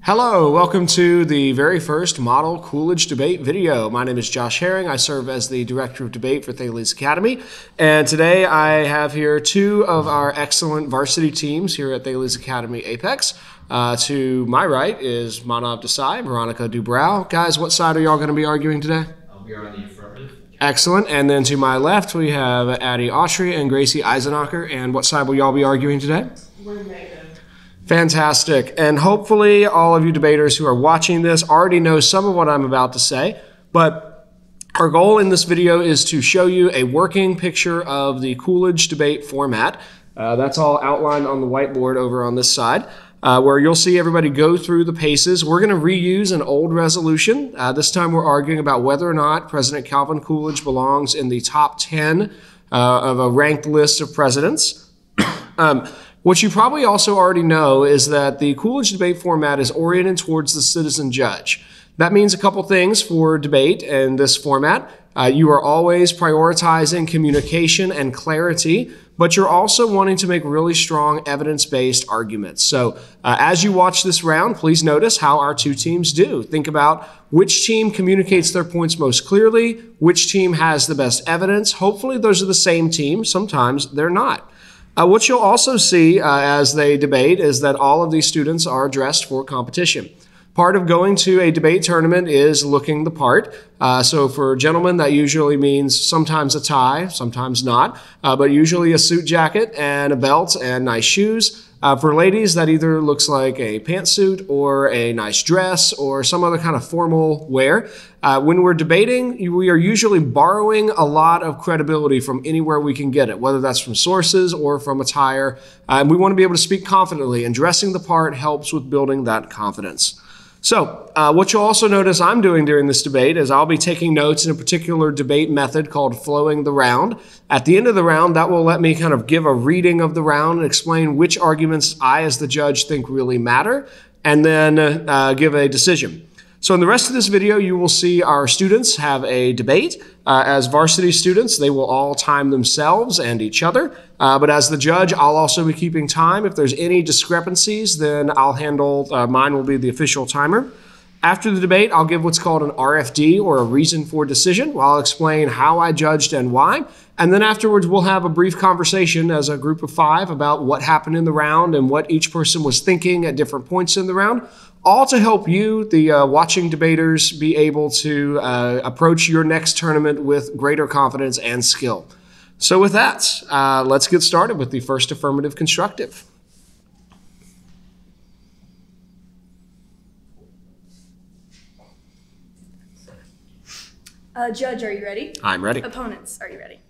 Hello, welcome to the very first model Coolidge debate video. My name is Josh Herring. I serve as the Director of Debate for Thales Academy. And today I have here two of our excellent varsity teams here at Thales Academy Apex. To my right is Manav Desai, Veronica Dubrow. Guys, what side are y'all going to be arguing today? We are on the affirmative. Excellent. And then to my left, we have Addie Autry and Gracie Eisenacher. And what side will y'all be arguing today? We're negative. Fantastic. And hopefully all of you debaters who are watching this already know some of what I'm about to say, but our goal in this video is to show you a working picture of the Coolidge debate format. That's all outlined on the whiteboard over on this side, where you'll see everybody go through the paces. We're going to reuse an old resolution. This time we're arguing about whether or not President Calvin Coolidge belongs in the top 10 of a ranked list of presidents. What you probably also already know is that the Coolidge debate format is oriented towards the citizen judge. That means a couple things for debate in this format. You are always prioritizing communication and clarity, but you're also wanting to make really strong evidence-based arguments. So as you watch this round, please notice how our two teams do. Think about which team communicates their points most clearly, which team has the best evidence. Hopefully those are the same team. Sometimes they're not. What you'll also see as they debate is that all of these students are dressed for competition. Part of going to a debate tournament is looking the part. So for gentlemen, that usually means sometimes a tie, sometimes not, but usually a suit jacket and a belt and nice shoes. For ladies, that either looks like a pantsuit or a nice dress or some other kind of formal wear. When we're debating, we are usually borrowing a lot of credibility from anywhere we can get it, whether that's from sources or from attire. We want to be able to speak confidently, and dressing the part helps with building that confidence. So what you'll also notice I'm doing during this debate is I'll be taking notes in a particular debate method called flowing the round. At the end of the round, that will let me kind of give a reading of the round and explain which arguments I as the judge think really matter, and then give a decision. So in the rest of this video, you will see our students have a debate. As varsity students, they will all time themselves and each other. But as the judge, I'll also be keeping time. If there's any discrepancies, then I'll handle, mine will be the official timer. After the debate, I'll give what's called an RFD, or a reason for decision, where I'll explain how I judged and why. And then afterwards, we'll have a brief conversation as a group of 5 about what happened in the round and what each person was thinking at different points in the round, all to help you, the watching debaters, be able to approach your next tournament with greater confidence and skill. So with that, let's get started with the first affirmative constructive. Judge, are you ready? I'm ready. Opponents, are you ready?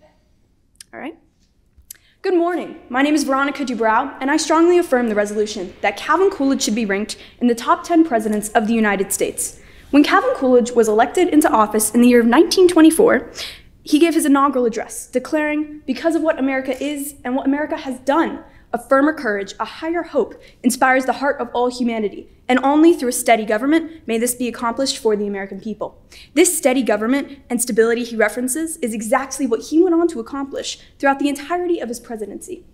All right. Good morning. My name is Veronica Dubrow, and I strongly affirm the resolution that Calvin Coolidge should be ranked in the top 10 presidents of the United States. When Calvin Coolidge was elected into office in the year of 1924, he gave his inaugural address, declaring, because of what America is and what America has done, a firmer courage, a higher hope inspires the heart of all humanity, and only through a steady government may this be accomplished for the American people. This steady government and stability he references is exactly what he went on to accomplish throughout the entirety of his presidency.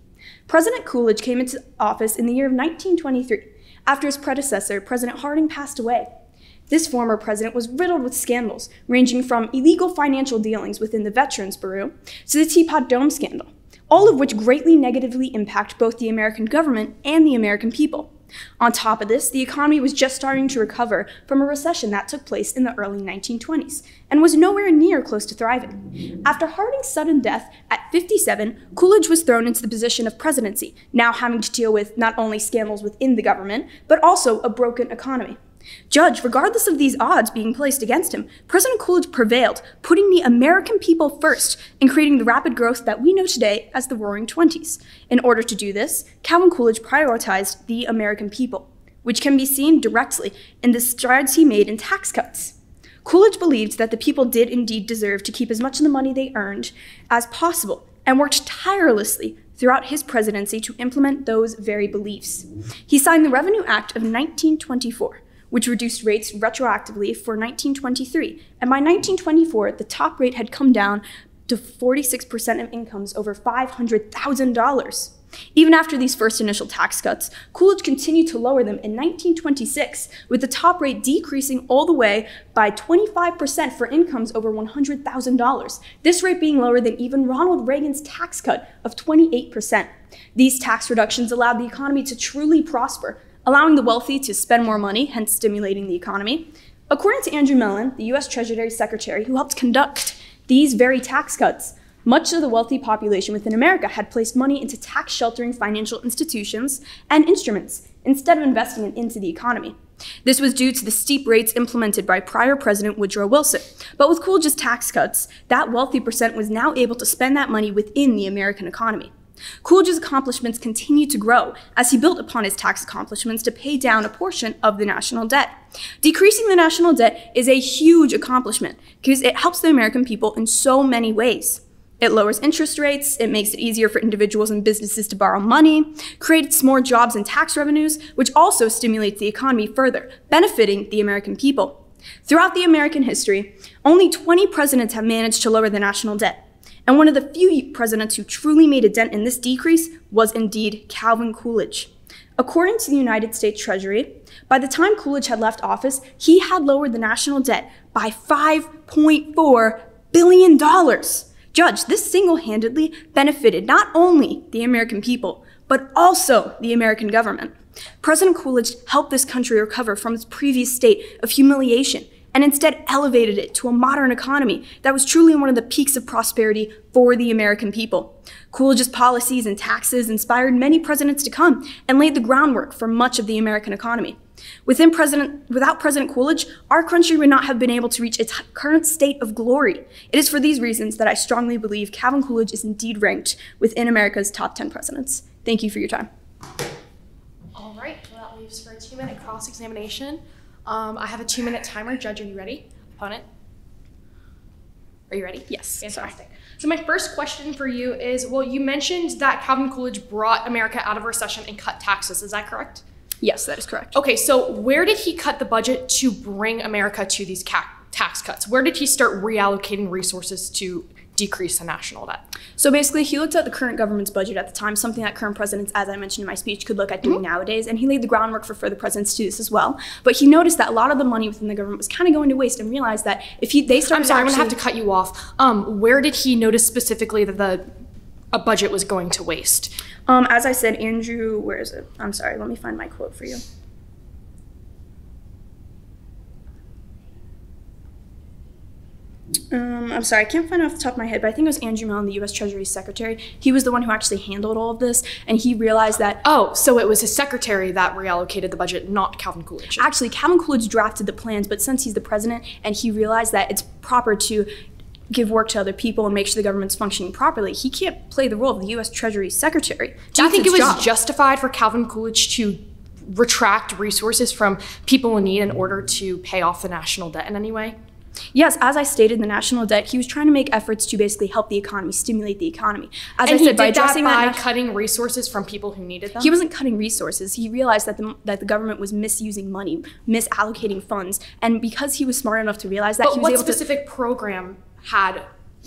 President Coolidge came into office in the year of 1923, after his predecessor, President Harding, passed away. This former president was riddled with scandals, ranging from illegal financial dealings within the Veterans Bureau to the Teapot Dome scandal, all of which greatly negatively impact both the American government and the American people. On top of this, the economy was just starting to recover from a recession that took place in the early 1920s and was nowhere near close to thriving. After Harding's sudden death at 57, Coolidge was thrown into the position of presidency, now having to deal with not only scandals within the government, but also a broken economy. Judge, regardless of these odds being placed against him, President Coolidge prevailed, putting the American people first and creating the rapid growth that we know today as the Roaring Twenties. In order to do this, Calvin Coolidge prioritized the American people, which can be seen directly in the strides he made in tax cuts. Coolidge believed that the people did indeed deserve to keep as much of the money they earned as possible, and worked tirelessly throughout his presidency to implement those very beliefs. He signed the Revenue Act of 1924, which reduced rates retroactively for 1923, and by 1924, the top rate had come down to 46% of incomes over $500,000. Even after these first initial tax cuts, Coolidge continued to lower them in 1926, with the top rate decreasing all the way by 25% for incomes over $100,000, this rate being lower than even Ronald Reagan's tax cut of 28%. These tax reductions allowed the economy to truly prosper, allowing the wealthy to spend more money, hence stimulating the economy. According to Andrew Mellon, the U.S. Treasury Secretary who helped conduct these very tax cuts, much of the wealthy population within America had placed money into tax-sheltering financial institutions and instruments instead of investing it into the economy. This was due to the steep rates implemented by prior President Woodrow Wilson. But with Coolidge's tax cuts, that wealthy percent was now able to spend that money within the American economy. Coolidge's accomplishments continued to grow as he built upon his tax accomplishments to pay down a portion of the national debt. Decreasing the national debt is a huge accomplishment because it helps the American people in so many ways. It lowers interest rates, it makes it easier for individuals and businesses to borrow money, creates more jobs and tax revenues, which also stimulates the economy further, benefiting the American people. Throughout the American history, only 20 presidents have managed to lower the national debt. And one of the few presidents who truly made a dent in this decrease was indeed Calvin Coolidge. According to the United States Treasury, by the time Coolidge had left office, he had lowered the national debt by $5.4 billion. Judge, this single-handedly benefited not only the American people, but also the American government. President Coolidge helped this country recover from its previous state of humiliation and instead elevated it to a modern economy that was truly one of the peaks of prosperity for the American people. Coolidge's policies and taxes inspired many presidents to come and laid the groundwork for much of the American economy. Without President Coolidge, our country would not have been able to reach its current state of glory. It is for these reasons that I strongly believe Calvin Coolidge is indeed ranked within America's top 10 presidents. Thank you for your time. All right, well, that leaves for a 2-minute cross-examination. I have a 2-minute timer. Judge, are you ready? Opponent? Are you ready? Yes. Fantastic. So my first question for you is, well, you mentioned that Calvin Coolidge brought America out of recession and cut taxes. Is that correct? Yes, that is correct. Okay, so where did he cut the budget to bring America to these tax cuts? Where did he start reallocating resources to decrease the national debt? So basically, he looked at the current government's budget at the time, something that current presidents, as I mentioned in my speech, could look at doing nowadays, and he laid the groundwork for further presidents to do this as well. But he noticed that a lot of the money within the government was kind of going to waste and realized that if they started I'm sorry, I'm going to have to cut you off. Where did he notice specifically that a budget was going to waste? As I said, Andrew, where is it? I'm sorry, let me find my quote for you. I'm sorry, I can't find it off the top of my head, but I think it was Andrew Mellon, the U.S. Treasury Secretary. He was the one who actually handled all of this, and he realized that... Oh, so it was his secretary that reallocated the budget, not Calvin Coolidge. Actually, Calvin Coolidge drafted the plans, but since he's the president and he realized that it's proper to give work to other people and make sure the government's functioning properly, he can't play the role of the U.S. Treasury Secretary. Do you think it was justified for Calvin Coolidge to retract resources from people in need in order to pay off the national debt in any way? Yes, as I stated, the national debt, he was trying to make efforts to basically help the economy, stimulate the economy. As and I said, by cutting resources from people who needed them? He wasn't cutting resources. He realized that the government was misusing money, misallocating funds, and because he was smart enough to realize that, he was able to... What specific program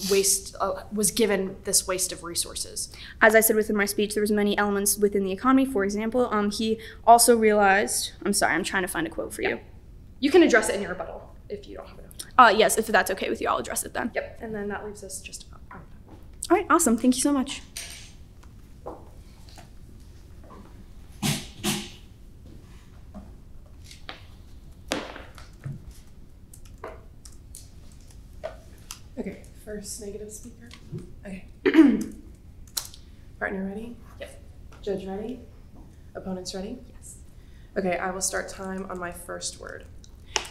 was given this waste of resources? As I said within my speech, there was many elements within the economy. For example, he also realized... I'm sorry, I'm trying to find a quote for you. You can address it in your rebuttal if you don't have enough time. Yes, if that's okay with you, I'll address it then. Yep, and then that leaves us just about time. All right, awesome. Thank you so much. Okay, first negative speaker. Okay. Partner ready? Yep. Judge ready? Opponents ready? Yes. Okay, I will start time on my first word.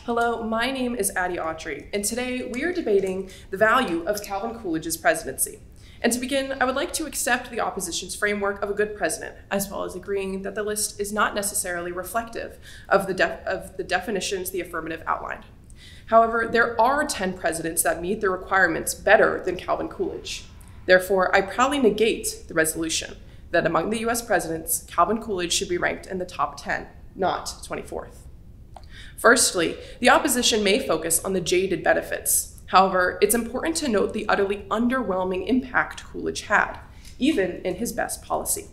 Hello, my name is Addie Autry, and today we are debating the value of Calvin Coolidge's presidency. And to begin, I would like to accept the opposition's framework of a good president, as well as agreeing that the list is not necessarily reflective of the definitions the affirmative outlined. However, there are 10 presidents that meet the requirements better than Calvin Coolidge. Therefore, I proudly negate the resolution that among the US presidents, Calvin Coolidge should be ranked in the top 10, not 24th. Firstly, the opposition may focus on the jaded benefits. However, it's important to note the utterly underwhelming impact Coolidge had, even in his best policy.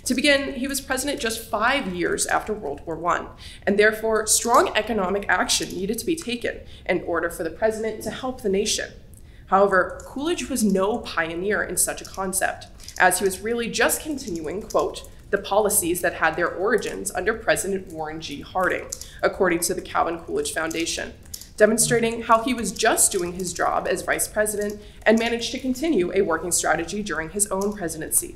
To begin, he was president just 5 years after World War I, and therefore strong economic action needed to be taken in order for the president to help the nation. However, Coolidge was no pioneer in such a concept, as he was really just continuing, quote, the policies that had their origins under President Warren G. Harding, according to the Calvin Coolidge Foundation, demonstrating how he was just doing his job as vice president and managed to continue a working strategy during his own presidency,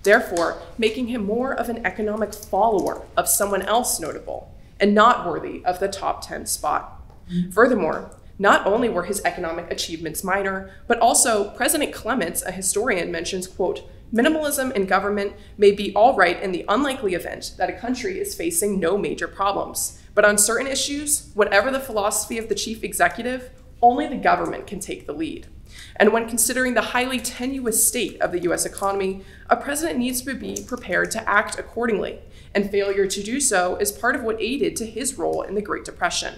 therefore making him more of an economic follower of someone else notable and not worthy of the top 10 spot. Furthermore, not only were his economic achievements minor, but also President Clements, a historian, mentions, quote, minimalism in government may be all right in the unlikely event that a country is facing no major problems. But on certain issues, whatever the philosophy of the chief executive, only the government can take the lead. And when considering the highly tenuous state of the US economy, a president needs to be prepared to act accordingly, and failure to do so is part of what aided to his role in the Great Depression.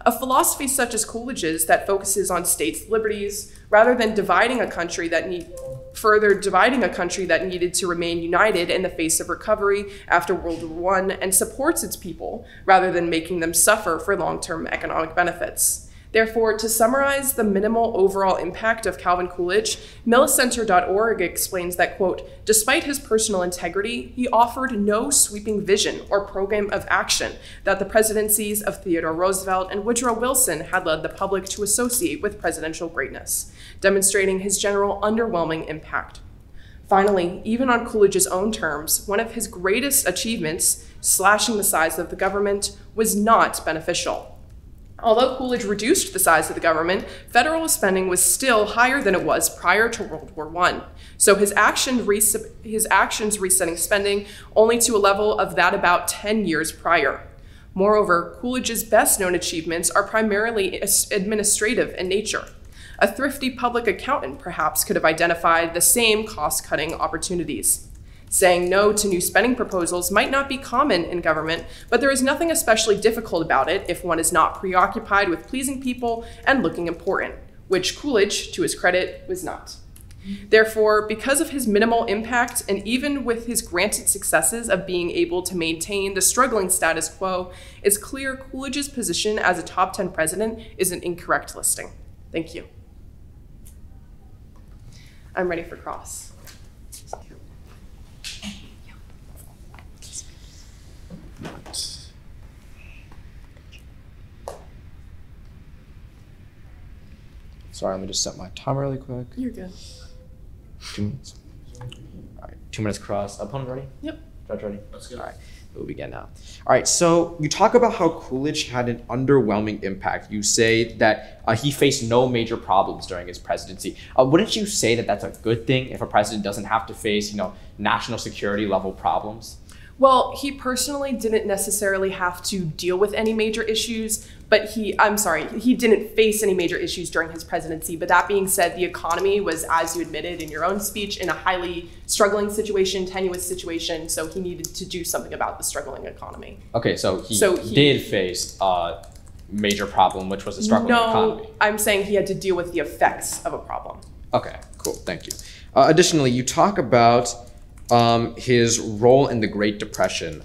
A philosophy such as Coolidge's that focuses on states' liberties rather than dividing a country that needed to remain united in the face of recovery after World War I and supports its people rather than making them suffer for long-term economic benefits. Therefore, to summarize the minimal overall impact of Calvin Coolidge, millicenter.org explains that, quote, despite his personal integrity, he offered no sweeping vision or program of action that the presidencies of Theodore Roosevelt and Woodrow Wilson had led the public to associate with presidential greatness, demonstrating his general underwhelming impact. Finally, even on Coolidge's own terms, one of his greatest achievements, slashing the size of the government, was not beneficial. Although Coolidge reduced the size of the government, federal spending was still higher than it was prior to World War I. So his actions resetting spending only to a level of that about 10 years prior. Moreover, Coolidge's best known achievements are primarily administrative in nature. A thrifty public accountant perhaps could have identified the same cost-cutting opportunities. Saying no to new spending proposals might not be common in government, but there is nothing especially difficult about it if one is not preoccupied with pleasing people and looking important, which Coolidge, to his credit, was not. Therefore, because of his minimal impact and even with his granted successes of being able to maintain the struggling status quo, it's clear Coolidge's position as a top 10 president is an incorrect listing. Thank you. I'm ready for cross. Sorry, let me just set my timer really quick. You're good. 2 minutes. All right, 2 minutes cross. Opponent ready? Yep. Judge ready? Let's go. All right, we'll begin now. All right, so you talk about how Coolidge had an underwhelming impact. You say that he faced no major problems during his presidency. Wouldn't you say that that's a good thing if a president doesn't have to face, national security level problems? Well, he personally didn't necessarily have to deal with any major issues, but he didn't face any major issues during his presidency. But that being said, the economy was, as you admitted in your own speech, in a highly struggling situation, tenuous situation, so he needed to do something about the struggling economy. Okay, so he did face a major problem, which was a struggling economy. No, I'm saying he had to deal with the effects of a problem. Okay, cool, thank you. Additionally, you talk about his role in the Great Depression.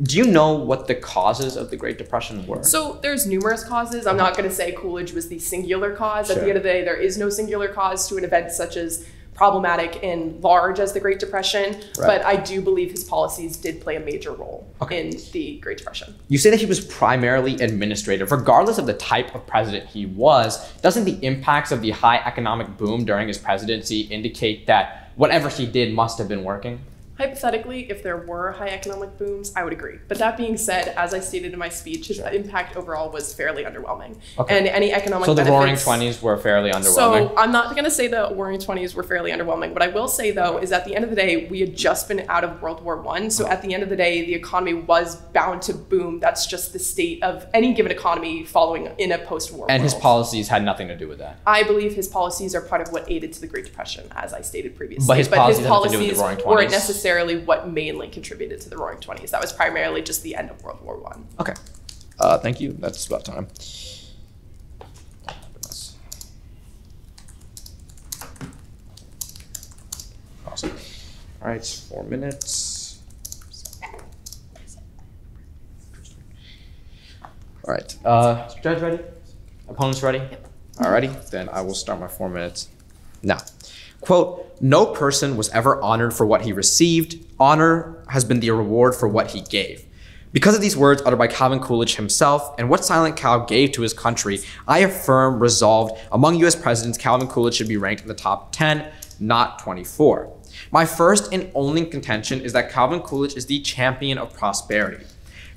Do you know what the causes of the Great Depression were? So there's numerous causes. I'm not going to say Coolidge was the singular cause. At the end of the day, there is no singular cause to an event such as problematic and large as the Great Depression, but I do believe his policies did play a major role in the Great Depression. You say that he was primarily administrative. Regardless of the type of president he was, doesn't the impacts of the high economic boom during his presidency indicate that whatever he did must have been working? Hypothetically, if there were high economic booms, I would agree. But that being said, as I stated in my speech, his impact overall was fairly underwhelming. And any economic benefits... So the Roaring '20s were fairly underwhelming? So I'm not going to say the Roaring '20s were fairly underwhelming. What I will say, though, is at the end of the day, we had just been out of World War I. So at the end of the day, the economy was bound to boom. That's just the state of any given economy following in a post-war world. And his policies had nothing to do with that? I believe his policies are part of what aided to the Great Depression, as I stated previously. But his policies had nothing to do with the Roaring '20s? Weren't necessarily what mainly contributed to the Roaring '20s. That was primarily just the end of World War I. Okay. Thank you. That's about time. Awesome. All right, 4 minutes. All right, judge ready? Opponents ready? Yep. Alrighty, then I will start my 4 minutes now. Quote, no person was ever honored for what he received. Honor has been the reward for what he gave. Because of these words uttered by Calvin Coolidge himself and what Silent Cal gave to his country, I affirm resolved among U.S. presidents, Calvin Coolidge should be ranked in the top 10, not 24. My first and only contention is that Calvin Coolidge is the champion of prosperity.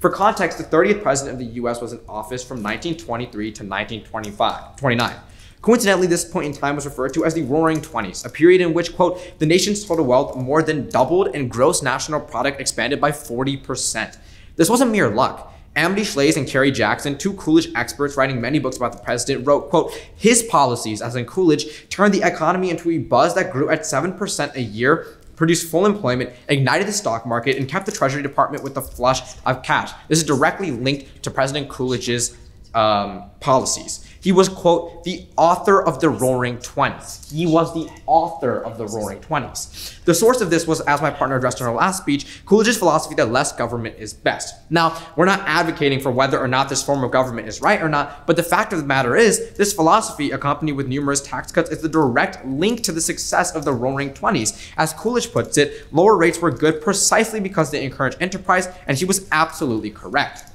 For context, the 30th president of the U.S. was in office from 1923 to 1929. Coincidentally, this point in time was referred to as the Roaring Twenties, a period in which, quote, the nation's total wealth more than doubled and gross national product expanded by 40%. This wasn't mere luck. Amity Shlaes and Kerry Jackson, two Coolidge experts writing many books about the president, wrote, quote, his policies, as in Coolidge, turned the economy into a buzz that grew at 7% a year, produced full employment, ignited the stock market, and kept the Treasury Department with a flush of cash. This is directly linked to President Coolidge's policies. He was, quote, the author of the Roaring Twenties. He was the author of the Roaring Twenties. The source of this was, as my partner addressed in her last speech, Coolidge's philosophy that less government is best. Now, we're not advocating for whether or not this form of government is right or not, but the fact of the matter is, this philosophy, accompanied with numerous tax cuts, is the direct link to the success of the Roaring Twenties. As Coolidge puts it, lower rates were good precisely because they encouraged enterprise, and he was absolutely correct.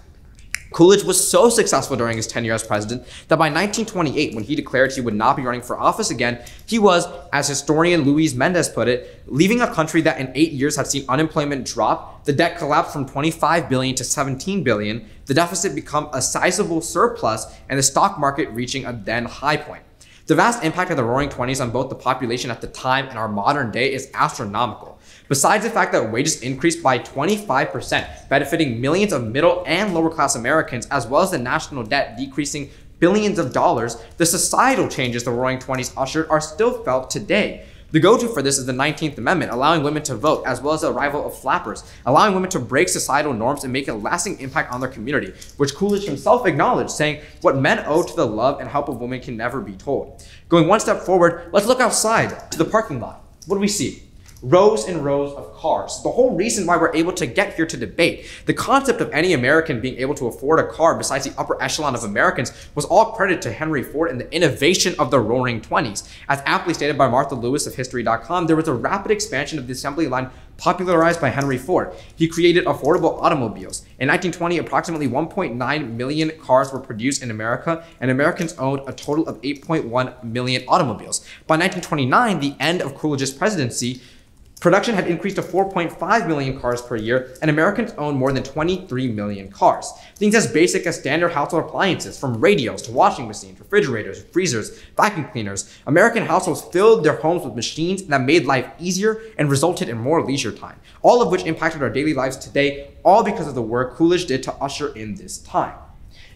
Coolidge was so successful during his tenure as president that by 1928, when he declared he would not be running for office again, he was, as historian Luis Mendez put it, leaving a country that in 8 years had seen unemployment drop, the debt collapse from 25 billion to 17 billion, the deficit become a sizable surplus, and the stock market reaching a then high point. The vast impact of the Roaring Twenties on both the population at the time and our modern day is astronomical. Besides the fact that wages increased by 25%, benefiting millions of middle and lower class Americans, as well as the national debt decreasing billions of dollars, the societal changes the Roaring Twenties ushered are still felt today. The go-to for this is the 19th Amendment, allowing women to vote, as well as the arrival of flappers, allowing women to break societal norms and make a lasting impact on their community, which Coolidge himself acknowledged, saying, what men owe to the love and help of women can never be told. Going one step forward, let's look outside to the parking lot. What do we see? Rows and rows of cars. The whole reason why we're able to get here to debate. The concept of any American being able to afford a car besides the upper echelon of Americans was all credit to Henry Ford and the innovation of the Roaring Twenties. As aptly stated by Martha Lewis of History.com, there was a rapid expansion of the assembly line popularized by Henry Ford. He created affordable automobiles. In 1920, approximately 1.9 million cars were produced in America, and Americans owned a total of 8.1 million automobiles. By 1929, the end of Coolidge's presidency, production had increased to 4.5 million cars per year, and Americans owned more than 23 million cars. Things as basic as standard household appliances, from radios to washing machines, refrigerators, freezers, vacuum cleaners. American households filled their homes with machines that made life easier and resulted in more leisure time, all of which impacted our daily lives today, all because of the work Coolidge did to usher in this time.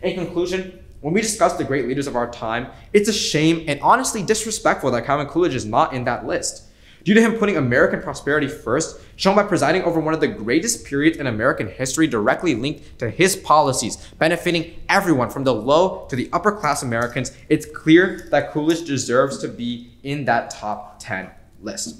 In conclusion, when we discuss the great leaders of our time, it's a shame and honestly disrespectful that Calvin Coolidge is not in that list. Due to him putting American prosperity first, shown by presiding over one of the greatest periods in American history directly linked to his policies, benefiting everyone from the low to the upper class Americans, it's clear that Coolidge deserves to be in that top 10 list.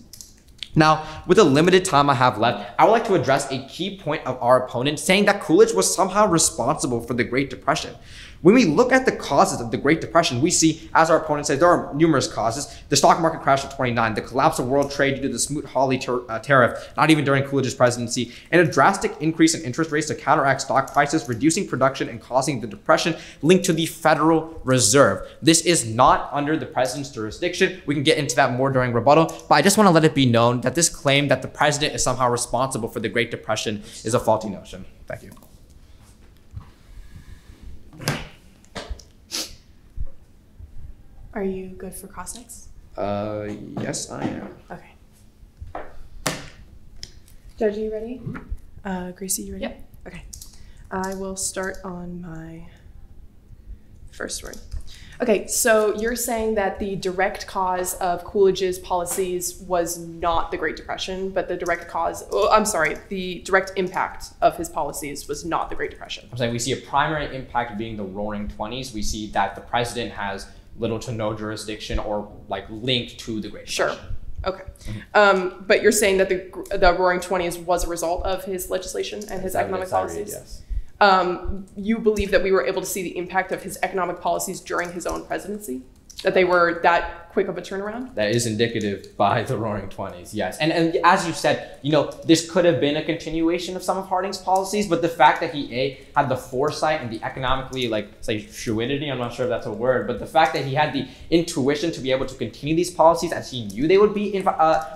Now, with the limited time I have left, I would like to address a key point of our opponent saying that Coolidge was somehow responsible for the Great Depression. When we look at the causes of the Great Depression, we see, as our opponent said, there are numerous causes. The stock market crash of 29, the collapse of world trade due to the Smoot-Hawley tariff, not even during Coolidge's presidency, and a drastic increase in interest rates to counteract stock prices, reducing production and causing the depression linked to the Federal Reserve. This is not under the president's jurisdiction. We can get into that more during rebuttal, but I just want to let it be known that this claim that the president is somehow responsible for the Great Depression is a faulty notion. Thank you. Are you good for cross-exams? Yes, I am. Okay. Judge, are you ready? Gracie, you ready? Yep. Okay. I will start on my first word. Okay, so you're saying that the direct cause of Coolidge's policies was not the Great Depression, but the direct cause, the direct impact of his policies was not the Great Depression. I'm saying we see a primary impact being the Roaring Twenties. We see that the president has little to no jurisdiction or like link to the Great Depression. Sure. Okay. But you're saying that the Roaring Twenties was a result of his legislation and his economic policies? Yes. You believe that we were able to see the impact of his economic policies during his own presidency? That they were that quick of a turnaround? That is indicative by the Roaring Twenties, yes. And as you said, this could have been a continuation of some of Harding's policies, but the fact that he had the foresight and the economically, fluidity, I'm not sure if that's a word, but the fact that he had the intuition to be able to continue these policies as he knew they would be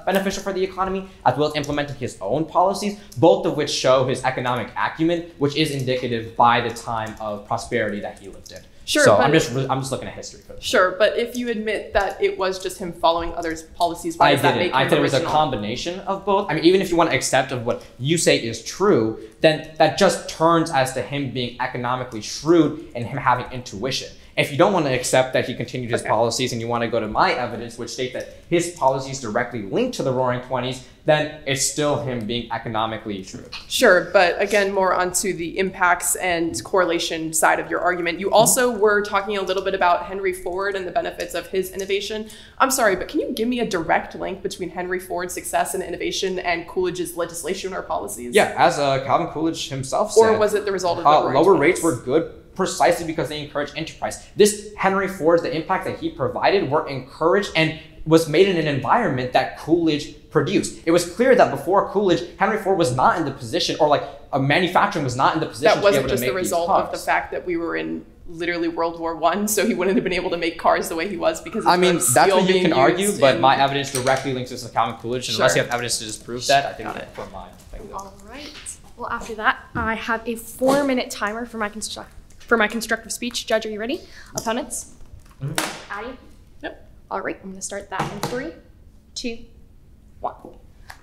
beneficial for the economy, as well as implementing his own policies, both of which show his economic acumen, which is indicative by the time of prosperity that he lived in. Sure, so I'm just looking at history for this. Sure, but if you admit that it was just him following others' policies, why does that make him I said it was a original? combination of both. I mean, even if you want to accept of what you say is true, then that just turns as to him being economically shrewd and him having intuition. If you don't want to accept that he continued his policies and you want to go to my evidence, which states that his policies directly linked to the Roaring Twenties, then it's still him being economically shrewd. Sure, but again, more onto the impacts and correlation side of your argument. You also were talking a little bit about Henry Ford and the benefits of his innovation. I'm sorry, but can you give me a direct link between Henry Ford's success and innovation and Coolidge's legislation or policies? Yeah, as Calvin Coolidge himself said. Or was it the result of the Roaring lower 20s? rates were good precisely because they encourage enterprise. This Henry Ford, the impact that he provided were encouraged and was made in an environment that Coolidge produced. It was clear that before Coolidge, Henry Ford was not in the position, or manufacturing was not in the position that wasn't to be able just to make the result of the fact that we were in literally World War I, so he wouldn't have been able to make cars the way he was because of that's what you can argue, but my evidence directly links this to Calvin Coolidge, and unless you have evidence to disprove that, I think it's for mine. All right. Well, after that, I have a 4-minute timer for my constructive speech. Judge, are you ready? Opponents? Addie? Yep. All right, I'm going to start that in 3, 2, 1.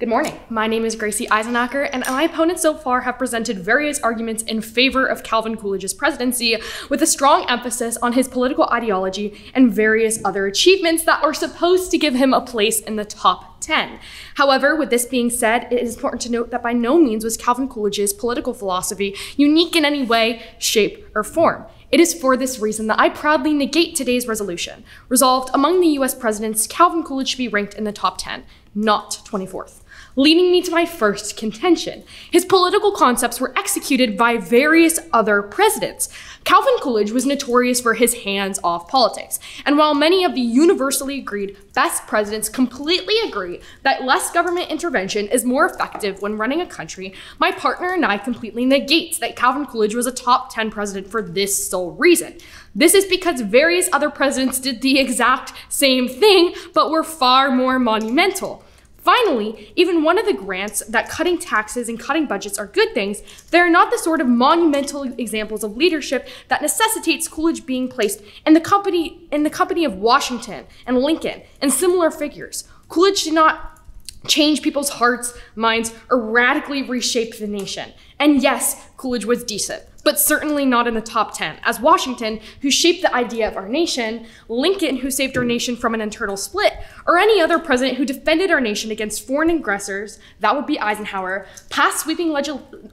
Good morning. My name is Gracie Eisenacher, and my opponents so far have presented various arguments in favor of Calvin Coolidge's presidency, with a strong emphasis on his political ideology and various other achievements that are supposed to give him a place in the top 10. However, with this being said, it is important to note that by no means was Calvin Coolidge's political philosophy unique in any way, shape, or form. It is for this reason that I proudly negate today's resolution. Resolved, among the US presidents, Calvin Coolidge should be ranked in the top 10, not 24th. Leading me to my first contention. His political concepts were executed by various other presidents. Calvin Coolidge was notorious for his hands-off politics, and while many of the universally agreed best presidents completely agree that less government intervention is more effective when running a country, my partner and I completely negate that Calvin Coolidge was a top 10 president for this sole reason. This is because various other presidents did the exact same thing, but were far more monumental. Finally, even one of the grants that cutting taxes and cutting budgets are good things, they are not the sort of monumental examples of leadership that necessitates Coolidge being placed in the company of Washington and Lincoln and similar figures. Coolidge did not change people's hearts, minds, or radically reshape the nation. And yes, Coolidge was decent, but certainly not in the top 10, as Washington, who shaped the idea of our nation, Lincoln, who saved our nation from an internal split, or any other president who defended our nation against foreign aggressors, that would be Eisenhower, passed sweeping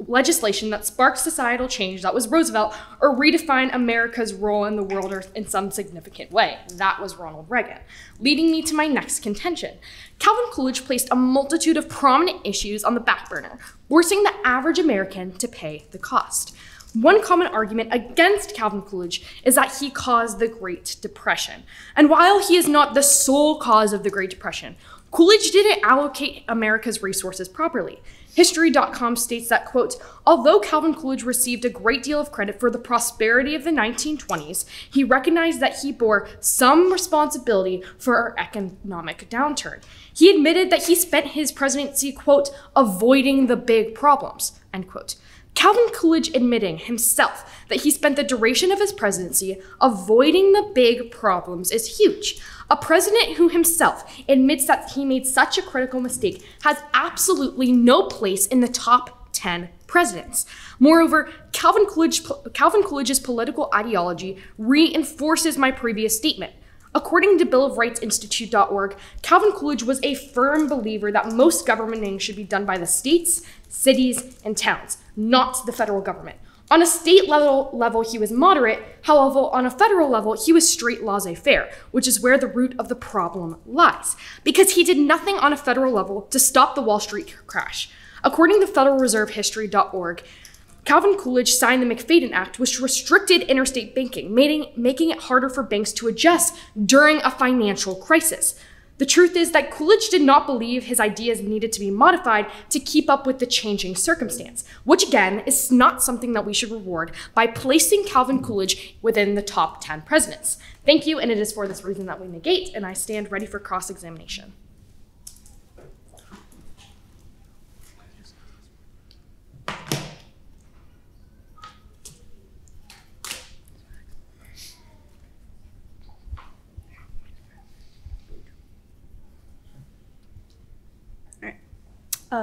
legislation that sparked societal change, that was Roosevelt, or redefined America's role in the world in some significant way, that was Ronald Reagan. Leading me to my next contention. Calvin Coolidge placed a multitude of prominent issues on the back burner, forcing the average American to pay the cost. One common argument against Calvin Coolidge is that he caused the Great Depression. And while he is not the sole cause of the Great Depression, Coolidge didn't allocate America's resources properly. History.com states that, quote, although Calvin Coolidge received a great deal of credit for the prosperity of the 1920s, he recognized that he bore some responsibility for our economic downturn. He admitted that he spent his presidency, quote, avoiding the big problems, end quote. Calvin Coolidge admitting himself that he spent the duration of his presidency avoiding the big problems is huge. A president who himself admits that he made such a critical mistake has absolutely no place in the top 10 presidents. Moreover, Calvin Coolidge's political ideology reinforces my previous statement. According to BillOfRightsInstitute.org, Calvin Coolidge was a firm believer that most governing should be done by the states, cities, and towns, not the federal government. On a state level, he was moderate. However, on a federal level, he was straight laissez-faire, which is where the root of the problem lies, because he did nothing on a federal level to stop the Wall Street crash. According to federalreservehistory.org, Calvin Coolidge signed the McFadden Act, which restricted interstate banking, making it harder for banks to adjust during a financial crisis. The truth is that Coolidge did not believe his ideas needed to be modified to keep up with the changing circumstance, which again is not something that we should reward by placing Calvin Coolidge within the top 10 presidents. Thank you, and it is for this reason that we negate, and I stand ready for cross-examination.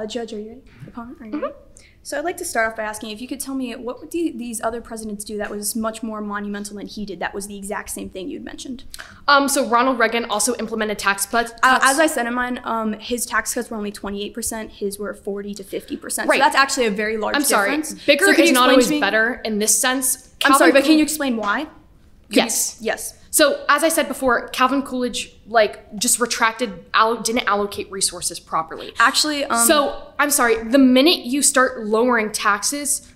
Judge, are you ready? Opponent, are you ready? So I'd like to start off by asking if you could tell me what would these other presidents do that was much more monumental than he did, that was the exact same thing you'd mentioned? So Ronald Reagan also implemented tax cuts. As I said in mine, his tax cuts were only 28%, his were 40 to 50%. Right. So that's actually a very large difference. Bigger so is not always better in this sense. I'm sorry, but can you explain why? Yes. Yes. So as I said before, Calvin Coolidge just didn't allocate resources properly. Actually, so I'm sorry, the minute you start lowering taxes,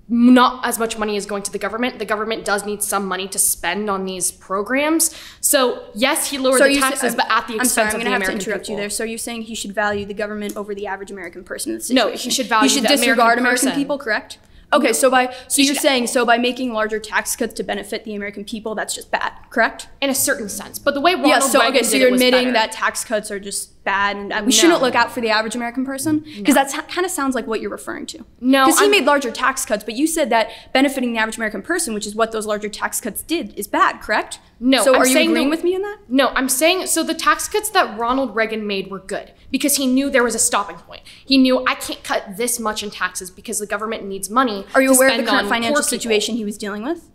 not as much money is going to the government. The government does need some money to spend on these programs. So yes, he lowered the taxes, but at the expense of the American people. I'm going to have to interrupt you there. So you're saying he should value the government over the average American person in this situation? No, he should value the disregard American people, correct? Okay, so you're saying by making larger tax cuts to benefit the American people, that's just bad, correct? In a certain sense, but the way Ronald Reagan did so you're it was admitting better. that tax cuts are just bad, and we shouldn't look out for the average American person, because that kind of sounds like what you're referring to. No, because he made larger tax cuts, but you said that benefiting the average American person, which is what those larger tax cuts did, is bad, correct? No, so are you agreeing with me in that? No, I'm saying so the tax cuts that Ronald Reagan made were good because he knew there was a stopping point. He knew I can't cut this much in taxes because the government needs money. Are you aware of the current financial situation he was dealing with?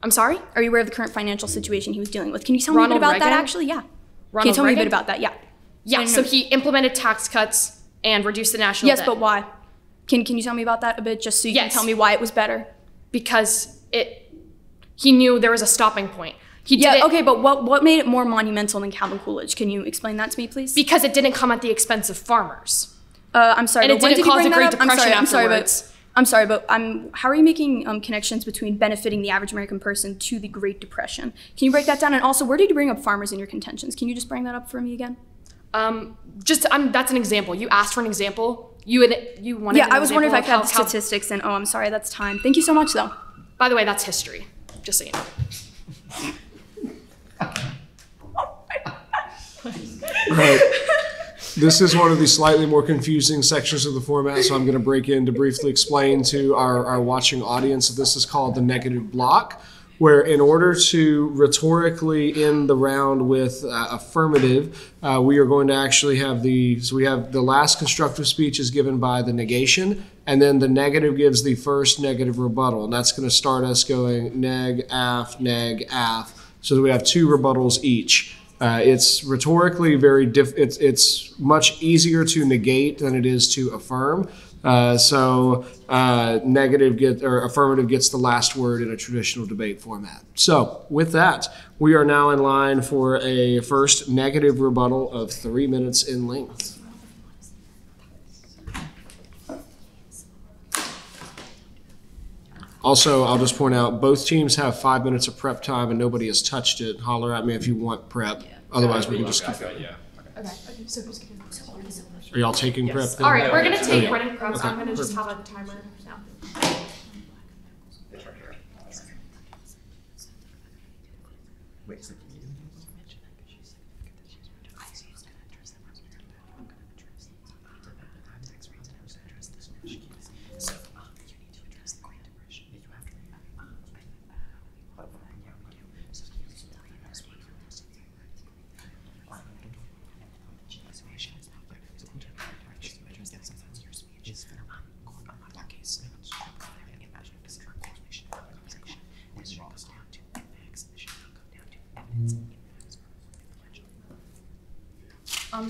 I'm sorry? Are you aware of the current financial situation he was dealing with? Can you tell me a bit about that actually? Yeah. Can you tell me a bit about that? Yeah. Yeah, so he implemented tax cuts and reduced the national debt. Yes, but why? Can you tell me about that a bit just so you can tell me why it was better? Because he knew there was a stopping point. Okay, but what made it more monumental than Calvin Coolidge? Can you explain that to me, please? Because it didn't come at the expense of farmers. I'm sorry, and but it didn't cause a Great Depression afterwards. I'm sorry, but how are you making connections between benefiting the average American person to the Great Depression? Can you break that down? And also, where did you bring up farmers in your contentions? Can you just bring that up for me again? That's an example. You asked for an example. You wanted. Yeah, I was wondering if I could have statistics. And I'm sorry, that's time. Thank you so much, though. By the way, that's history. Just so you know. Right. This is one of the slightly more confusing sections of the format, so I'm going to break in to briefly explain to our watching audience that this is called the negative block, where in order to rhetorically end the round with affirmative, we are going to actually have we have the last constructive speech is given by the negation, and then the negative gives the first negative rebuttal, and that's going to start us going neg, af, so that we have two rebuttals each. It's rhetorically it's much easier to negate than it is to affirm. So affirmative gets the last word in a traditional debate format. So with that, we are now in line for a first negative rebuttal of 3 minutes in length. Also, I'll just point out, both teams have 5 minutes of prep time and nobody has touched it. Holler at me if you want prep. Otherwise, we can just keep going. Okay, so who's going to... Are y'all taking prep then? All right, we're going to take running prep, so I'm going to just have a timer now.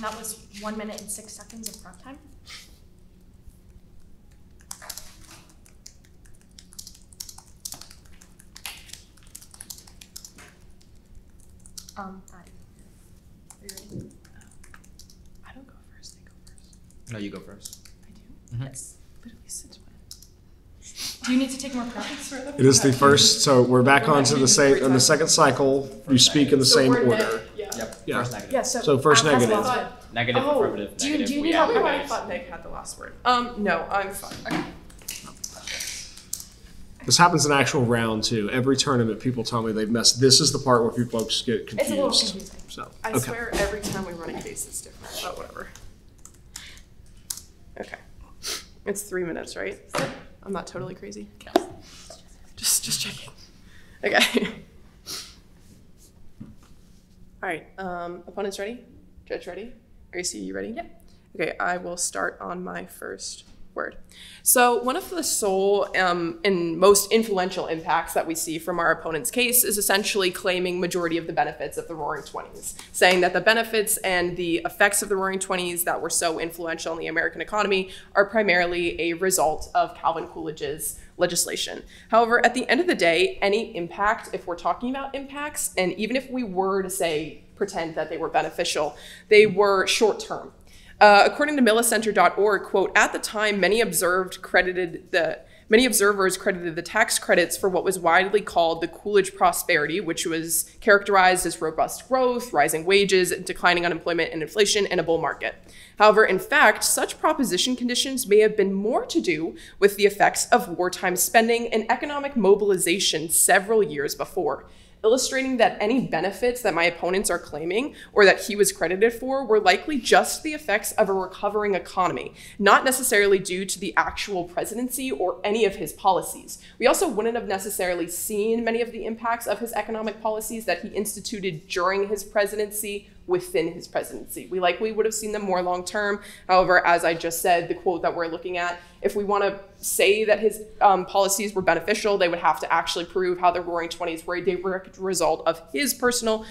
That was 1 minute and 6 seconds of prep time. Addie. Are you ready? I don't go first. They go first. No, you go first. I do? Yes. Literally since when? Do you need to take more prep? It is the first, so we're back onto the same, in the second cycle, you speak in the same we're order. Yeah. Yep. Yeah. First negative. Yeah, So first I negative. thought- Negative, Oh, affirmative, do you- negative. do you We need have help? I negatives. thought Meg had the last word. No, I'm fine. This happens in actual round too. Every tournament, people tell me they've messed. This is the part where people folks get confused. It's a little confusing. So, I okay. swear every time we run a case it's different, but whatever. Okay. It's 3 minutes, right? I'm not totally crazy. Just checking. Okay. All right. Opponents ready? Judge ready? Gracie, you ready? Yep. Okay, I will start on my first word. So one of the sole and most influential impacts that we see from our opponent's case is essentially claiming majority of the benefits of the Roaring Twenties, saying that the benefits and the effects of the Roaring Twenties that were so influential in the American economy are primarily a result of Calvin Coolidge's legislation. However, at the end of the day, any impact, if we're talking about impacts, and even if we were to say, pretend that they were beneficial, they were short-term. According to millicenter.org, quote, at the time, many observers credited the tax credits for what was widely called the Coolidge prosperity, which was characterized as robust growth, rising wages, declining unemployment and inflation, and a bull market. However, in fact, such proposition conditions may have been more to do with the effects of wartime spending and economic mobilization several years before, illustrating that any benefits that my opponents are claiming or that he was credited for were likely just the effects of a recovering economy, not necessarily due to the actual presidency or any of his policies. We also wouldn't have necessarily seen many of the impacts of his economic policies that he instituted during his presidency within his presidency. We likely would have seen them more long term. However, as I just said, the quote that we're looking at, if we want to say that his policies were beneficial, they would have to actually prove how the Roaring Twenties were a direct result of his personal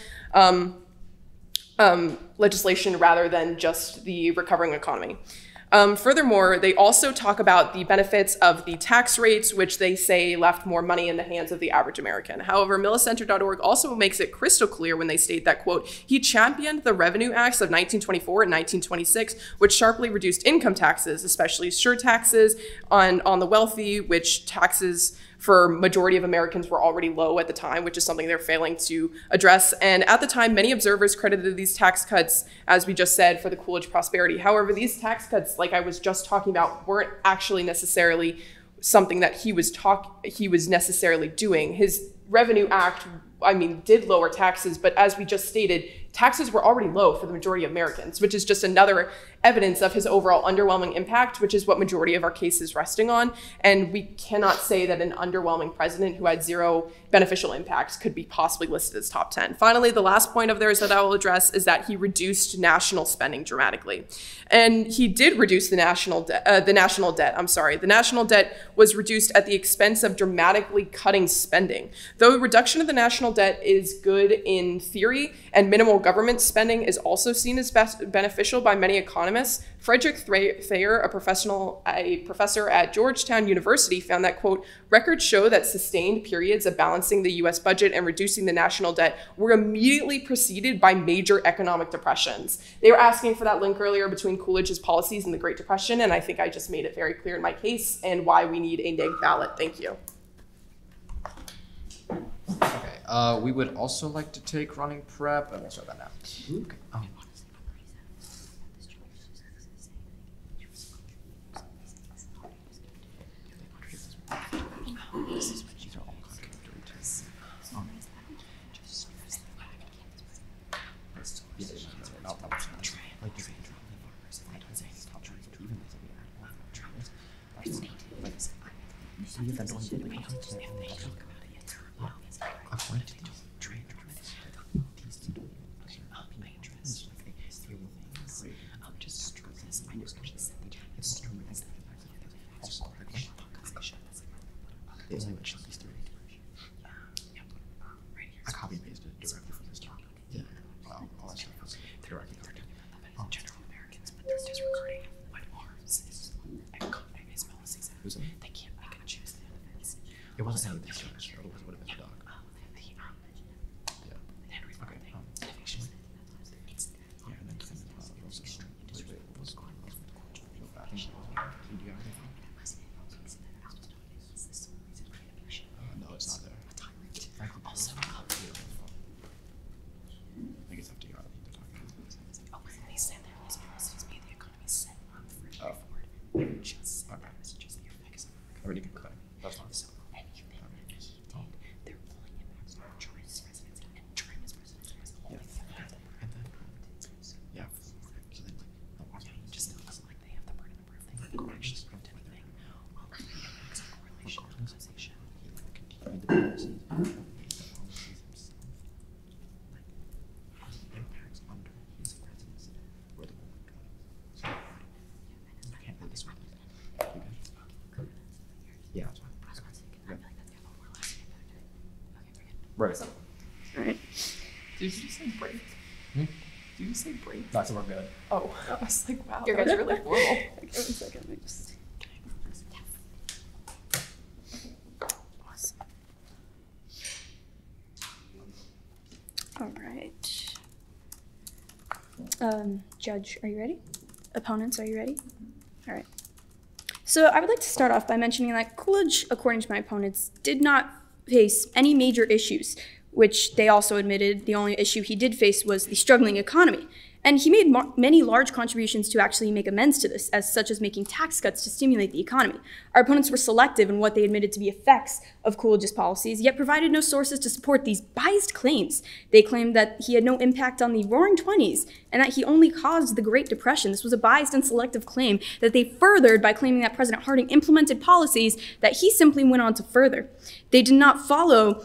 legislation rather than just the recovering economy. Furthermore, they also talk about the benefits of the tax rates, which they say left more money in the hands of the average American. However, millicenter.org also makes it crystal clear when they state that, quote, he championed the Revenue Acts of 1924 and 1926, which sharply reduced income taxes, especially surtaxes on the wealthy, which taxes for majority of Americans were already low at the time, which is something they're failing to address. And at the time, many observers credited these tax cuts, as we just said, for the Coolidge prosperity. However, these tax cuts, like I was just talking about, weren't actually necessarily something that he was necessarily doing. His Revenue Act, did lower taxes, but as we just stated, taxes were already low for the majority of Americans, which is just another evidence of his overall underwhelming impact, which is what majority of our case is resting on. And we cannot say that an underwhelming president who had zero beneficial impacts could be possibly listed as top 10. Finally, the last point of theirs that I will address is that he reduced national spending dramatically. And he did reduce the national debt. The national debt was reduced at the expense of dramatically cutting spending. Though reduction of the national debt is good in theory and minimal government spending is also seen as beneficial by many economists, Frederick Thayer, a professor at Georgetown University, found that, quote, records show that sustained periods of balancing the US budget and reducing the national debt were immediately preceded by major economic depressions. They were asking for that link earlier between Coolidge's policies and the Great Depression, and I think I just made it very clear in my case and why we need a neg ballot. Thank you. Okay, we would also like to take running prep. I'm gonna start that now. Okay. These are all contradictory too. Right. All right. Did you say break? Did you say break? That's we're good. Oh, I was like, wow, Your that was guys' really formal. Okay, 1 second. Let me just. Awesome. All right. Judge, are you ready? Opponents, are you ready? All right. So I would like to start off by mentioning that Coolidge, according to my opponents, did not face any major issues, which they also admitted the only issue he did face was the struggling economy. And he made many large contributions to actually make amends to this, such as making tax cuts to stimulate the economy. Our opponents were selective in what they admitted to be effects of Coolidge's policies, yet provided no sources to support these biased claims. They claimed that he had no impact on the Roaring Twenties and that he only caused the Great Depression. This was a biased and selective claim that they furthered by claiming that President Harding implemented policies that he simply went on to further. They did not follow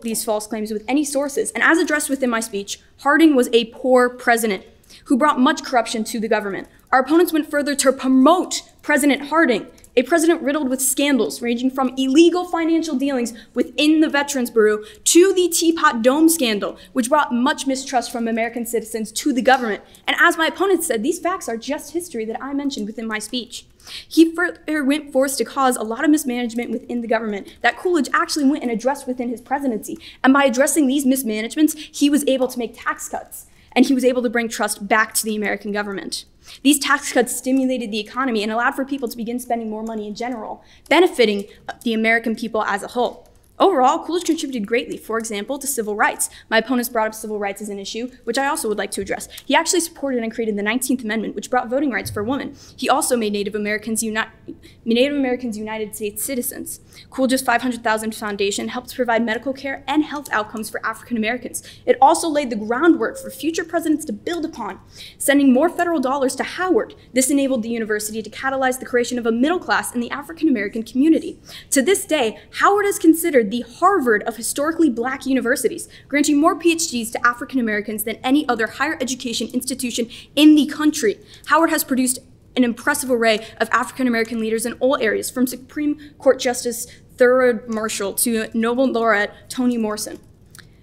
these false claims with any sources, and as addressed within my speech, Harding was a poor president who brought much corruption to the government. Our opponents went further to promote President Harding, a president riddled with scandals ranging from illegal financial dealings within the Veterans Bureau to the Teapot Dome scandal, which brought much mistrust from American citizens to the government. And as my opponents said, these facts are just history that I mentioned within my speech. He further went forth to cause a lot of mismanagement within the government that Coolidge actually went and addressed within his presidency. And by addressing these mismanagements, he was able to make tax cuts, and he was able to bring trust back to the American government. These tax cuts stimulated the economy and allowed for people to begin spending more money in general, benefiting the American people as a whole. Overall, Coolidge contributed greatly, for example, to civil rights. My opponents brought up civil rights as an issue, which I also would like to address. He actually supported and created the 19th Amendment, which brought voting rights for women. He also made Native Americans United States citizens. Coolidge's $500,000 foundation helped provide medical care and health outcomes for African Americans. It also laid the groundwork for future presidents to build upon, sending more federal dollars to Howard. This enabled the university to catalyze the creation of a middle class in the African American community. To this day, Howard is considered the Harvard of historically black universities, granting more PhDs to African Americans than any other higher education institution in the country. Howard has produced an impressive array of African American leaders in all areas, from Supreme Court Justice Thurgood Marshall to Nobel laureate Toni Morrison.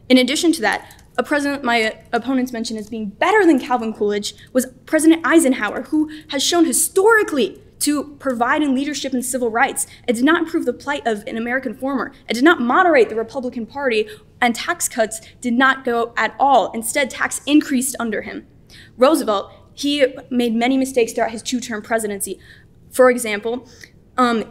In addition to that, a president my opponents mentioned as being better than Calvin Coolidge was President Eisenhower, who has shown historically to provide in leadership and civil rights. It did not improve the plight of an American farmer. It did not moderate the Republican Party, and tax cuts did not go at all. Instead, tax increased under him. Roosevelt, he made many mistakes throughout his two-term presidency. For example,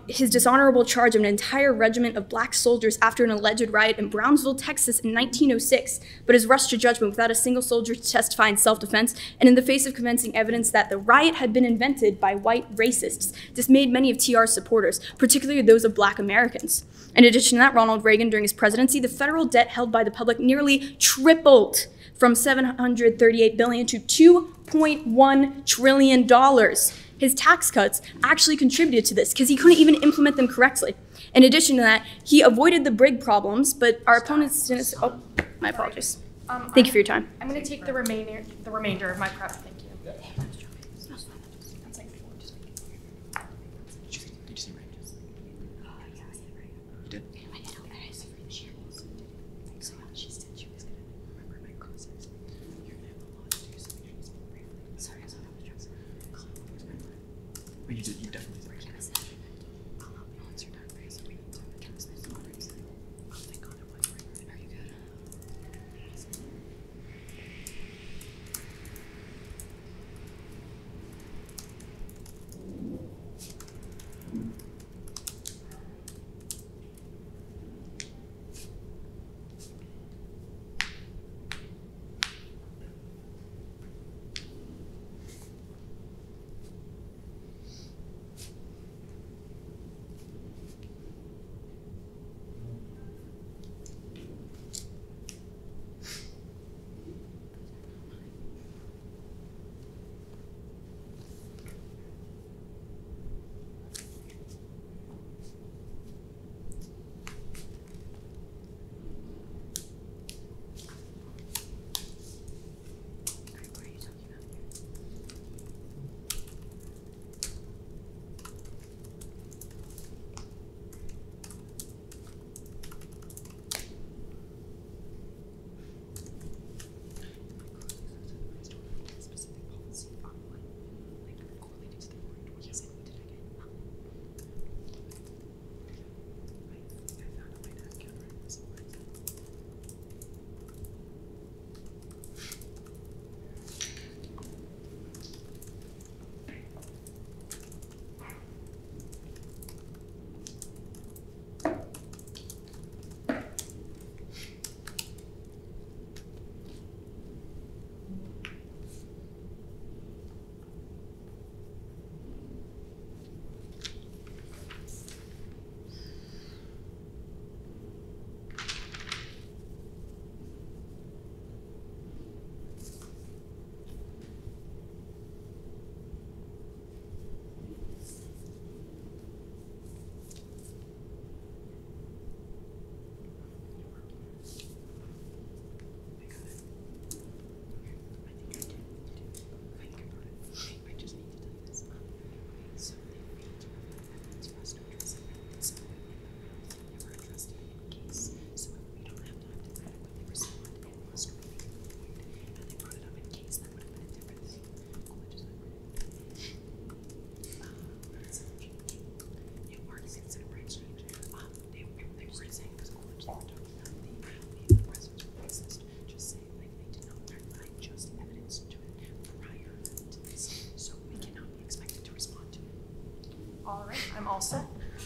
his dishonorable charge of an entire regiment of black soldiers after an alleged riot in Brownsville, Texas in 1906, but his rush to judgment without a single soldier to testify in self-defense, and in the face of convincing evidence that the riot had been invented by white racists, dismayed many of TR's supporters, particularly those of black Americans. In addition to that, Ronald Reagan, during his presidency, the federal debt held by the public nearly tripled from $738 billion to $2.1 trillion. His tax cuts actually contributed to this because he couldn't even implement them correctly. In addition to that, he avoided the brig problems, but our opponents didn't. Oh, my apologies. Thank you for your time. I'm going to take the remainder of my prep. Thank you. You definitely did.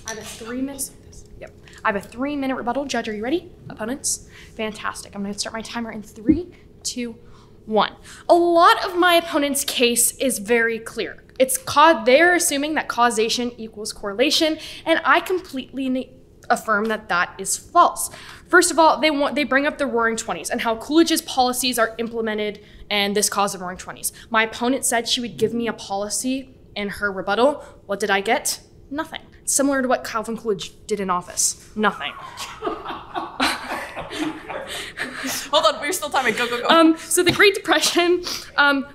I have a 3 minutes. Yep. I have a 3-minute rebuttal. Judge, are you ready? Opponents? Fantastic. I'm going to start my timer in 3, 2, 1. A lot of my opponent's case is very clear. They're assuming that causation equals correlation, and I completely affirm that that is false. First of all, they bring up the Roaring Twenties and how Coolidge's policies are implemented and this caused the Roaring Twenties. My opponent said she would give me a policy in her rebuttal. What did I get? Nothing. Similar to what Calvin Coolidge did in office. Nothing. Hold on, we're still timing. Go, go, go. So the Great Depression,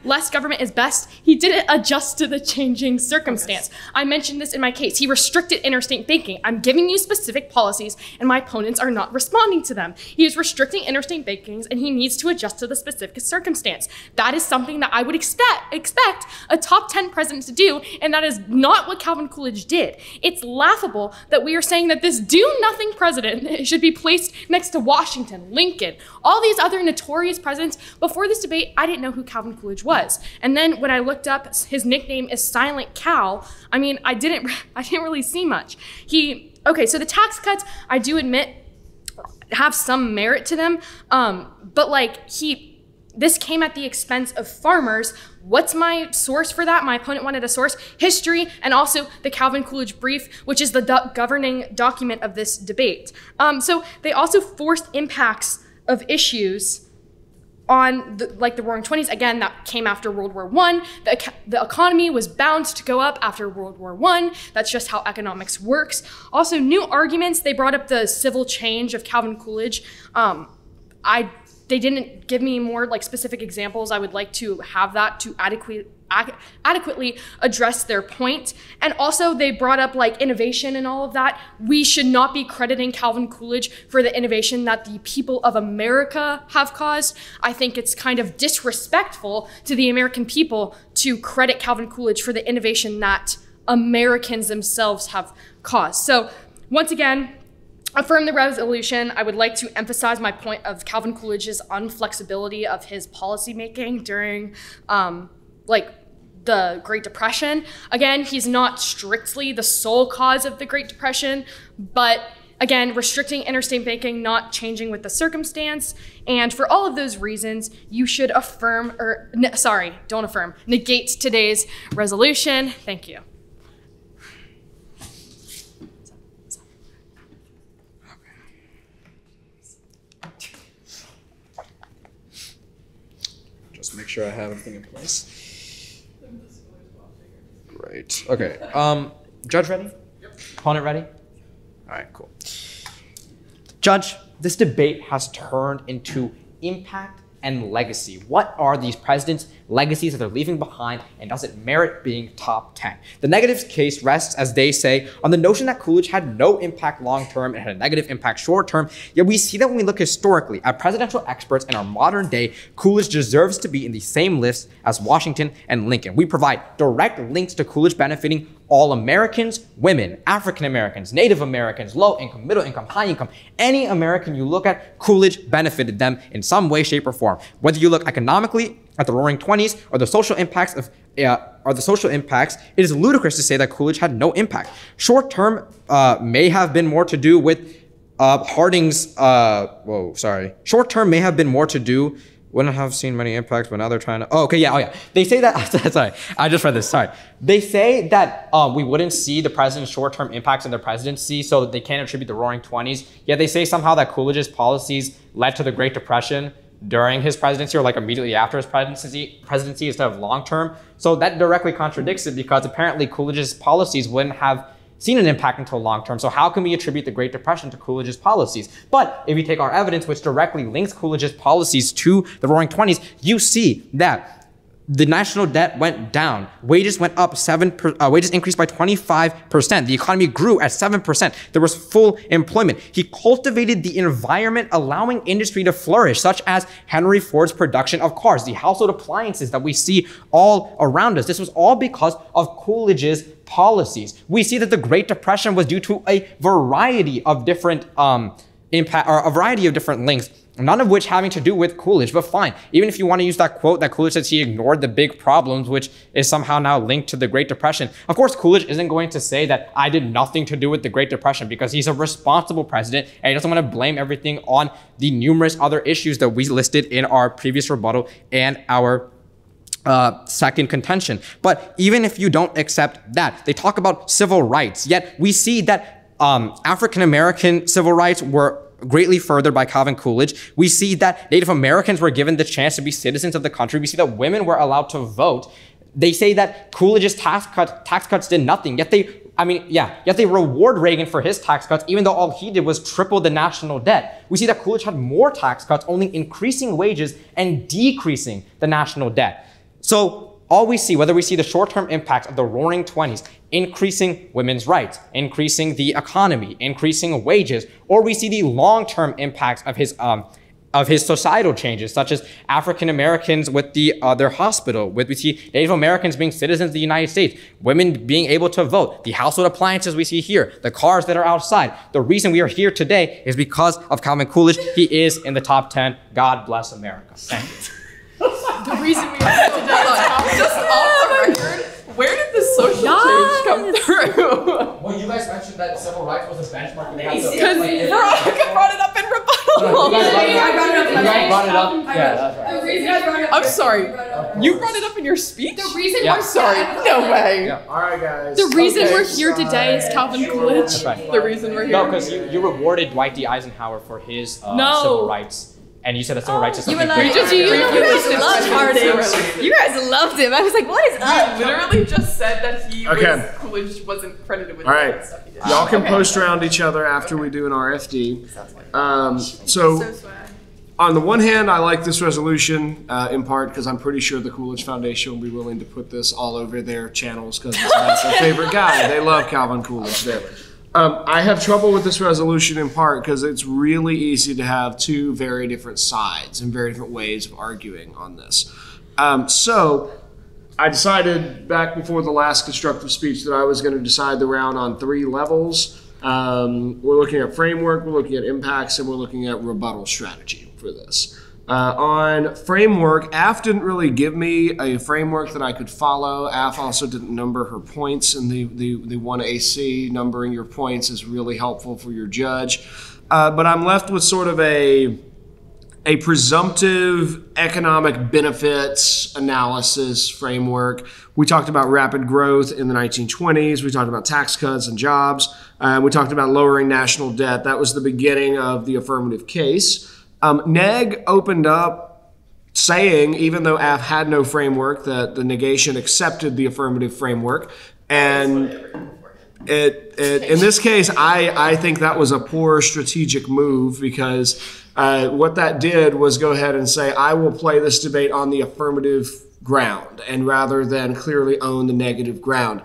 less government is best. He didn't adjust to the changing circumstance. I mentioned this in my case. He restricted interstate banking. I'm giving you specific policies, and my opponents are not responding to them. He is restricting interstate bankings, and he needs to adjust to the specific circumstance. That is something that I would expect a top 10 president to do, and that is not what Calvin Coolidge did. It's laughable that we are saying that this do-nothing president should be placed next to Washington, Lincoln, all these other notorious presidents. Before this debate, I didn't know who Calvin Coolidge was. And then when I looked up, his nickname is Silent Cal. I mean, I didn't really see much. Okay, so the tax cuts, I do admit, have some merit to them, but like this came at the expense of farmers. What's my source for that? My opponent wanted a source, history, and also the Calvin Coolidge Brief, which is the governing document of this debate. So they also forced impacts of issues on the Roaring Twenties. Again, that came after World War I. The economy was bound to go up after World War I. That's just how economics works. Also, new arguments. They brought up the civil change of Calvin Coolidge. They didn't give me more specific examples. I would like to have that to adequately address their point. And also they brought up innovation and all of that. We should not be crediting Calvin Coolidge for the innovation that the people of America have caused. I think it's kind of disrespectful to the American people to credit Calvin Coolidge for the innovation that Americans themselves have caused. So once again, affirm the resolution. I would like to emphasize my point of Calvin Coolidge's unflexibility of his policymaking during the Great Depression. Again, he's not strictly the sole cause of the Great Depression, but again, restricting interstate banking, not changing with the circumstance. And for all of those reasons, you should affirm, don't affirm, negate today's resolution. Thank you. Just make sure I have everything in place. Great. Okay. Judge ready? Yep. Opponent ready? All right, cool. Judge, this debate has turned into impact and legacy. What are these presidents' legacies that they're leaving behind, and does it merit being top 10? The negative case rests, as they say, on the notion that Coolidge had no impact long-term and had a negative impact short-term, yet we see that when we look historically at presidential experts in our modern day, Coolidge deserves to be in the same list as Washington and Lincoln. We provide direct links to Coolidge benefiting all Americans, women, African Americans, Native Americans, low income, middle income, high income. Any American you look at, Coolidge benefited them in some way, shape, or form. Whether you look economically at the Roaring Twenties or the social impacts it is ludicrous to say that Coolidge had no impact. Short term may have been more to do with Harding's. Short term may have been more to do. Wouldn't have seen many impacts, but now they're trying to. Oh, okay, yeah, oh yeah. They say that. Sorry, I just read this. Sorry. They say that we wouldn't see the president's short-term impacts in their presidency, so that they can't attribute the Roaring Twenties. Yet they say somehow that Coolidge's policies led to the Great Depression during his presidency, or immediately after his presidency instead of long-term. So that directly contradicts it, because apparently Coolidge's policies wouldn't have seen an impact until long-term. So how can we attribute the Great Depression to Coolidge's policies? But if you take our evidence, which directly links Coolidge's policies to the Roaring Twenties, you see that the national debt went down. Wages went up wages increased by 25%. The economy grew at 7%. There was full employment. He cultivated the environment allowing industry to flourish, such as Henry Ford's production of cars, the household appliances that we see all around us. This was all because of Coolidge's policies. We see that the Great Depression was due to a variety of different links none of which having to do with Coolidge, but fine. Even if you want to use that quote that Coolidge says he ignored the big problems, which is somehow now linked to the Great Depression. Of course, Coolidge isn't going to say that I did nothing to do with the Great Depression because he's a responsible president and he doesn't want to blame everything on the numerous other issues that we listed in our previous rebuttal and our second contention. But even if you don't accept that, they talk about civil rights, yet we see that African-American civil rights were greatly furthered by Calvin Coolidge. We see that Native Americans were given the chance to be citizens of the country. We see that women were allowed to vote. They say that Coolidge's tax cuts did nothing, yet they reward Reagan for his tax cuts, even though all he did was triple the national debt. We see that Coolidge had more tax cuts, only increasing wages and decreasing the national debt. So all we see, whether we see the short-term impacts of the Roaring 20s, increasing women's rights, increasing the economy, increasing wages, or we see the long-term impacts of his societal changes, such as African Americans with their hospital, we see Native Americans being citizens of the United States, women being able to vote, the household appliances we see here, the cars that are outside. The reason we are here today is because of Calvin Coolidge. He is in the top 10. God bless America. Thank you. The reason we are here today, just off the record, where did this social change come through? Well, you guys mentioned that civil rights was a benchmark. Because Veronica brought it up in rebuttal. You guys brought it up. Yeah, that's right. I'm sorry. You brought it up in your speech? The reason I'm sorry. No way. Yeah. All right, guys. The reason we're here today is Calvin Coolidge. That's right. The reason we're here. No, because you rewarded Dwight D. Eisenhower for his civil rights. And you said that civil rights is something great. You guys loved Harding. You guys loved him. I was like, what is up? You literally just said that Coolidge wasn't credited with all right. the stuff he did. Y'all can post around each other after we do an RFD. So on the one hand, I like this resolution in part because I'm pretty sure the Coolidge Foundation will be willing to put this all over their channels because it's about their favorite guy. They love Calvin Coolidge there. I have trouble with this resolution in part because it's really easy to have two very different sides and very different ways of arguing on this. So I decided back before the last constructive speech that I was going to decide the round on 3 levels. We're looking at framework, we're looking at impacts, and we're looking at rebuttal strategy for this. On framework, AF didn't really give me a framework that I could follow. AF also didn't number her points, and the 1AC, numbering your points, is really helpful for your judge. But I'm left with sort of a presumptive economic benefits analysis framework. We talked about rapid growth in the 1920s. We talked about tax cuts and jobs. We talked about lowering national debt. That was the beginning of the affirmative case. Neg opened up saying, even though AF had no framework, that the negation accepted the affirmative framework. And in this case, I think that was a poor strategic move because what that did was go ahead and say, I will play this debate on the affirmative ground, and rather than clearly own the negative ground.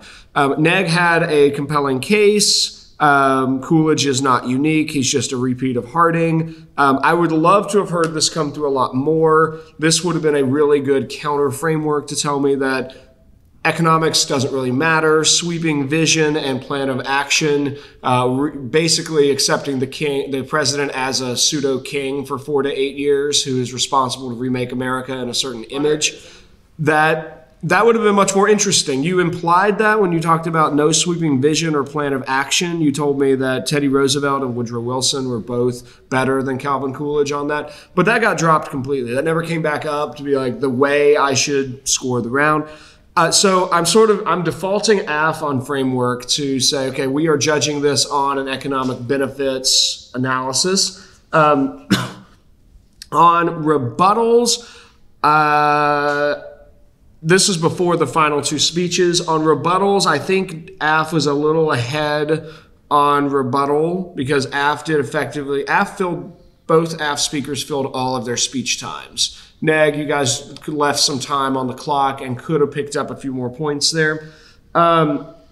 Neg had a compelling case. Coolidge is not unique. He's just a repeat of Harding. I would love to have heard this come through a lot more. This would have been a really good counter framework to tell me that economics doesn't really matter. Sweeping vision and plan of action, basically accepting the president as a pseudo king for 4 to 8 years who is responsible to remake America in a certain image. That would have been much more interesting. You implied that when you talked about no sweeping vision or plan of action. You told me that Teddy Roosevelt and Woodrow Wilson were both better than Calvin Coolidge on that. But that got dropped completely. That never came back up to be like the way I should score the round. So I'm defaulting AF on framework to say, okay, we are judging this on an economic benefits analysis. On rebuttals, this is before the final 2 speeches. On rebuttals, I think AF was a little ahead on rebuttal because AF both AF speakers filled all of their speech times. Neg, you guys left some time on the clock and could have picked up a few more points there.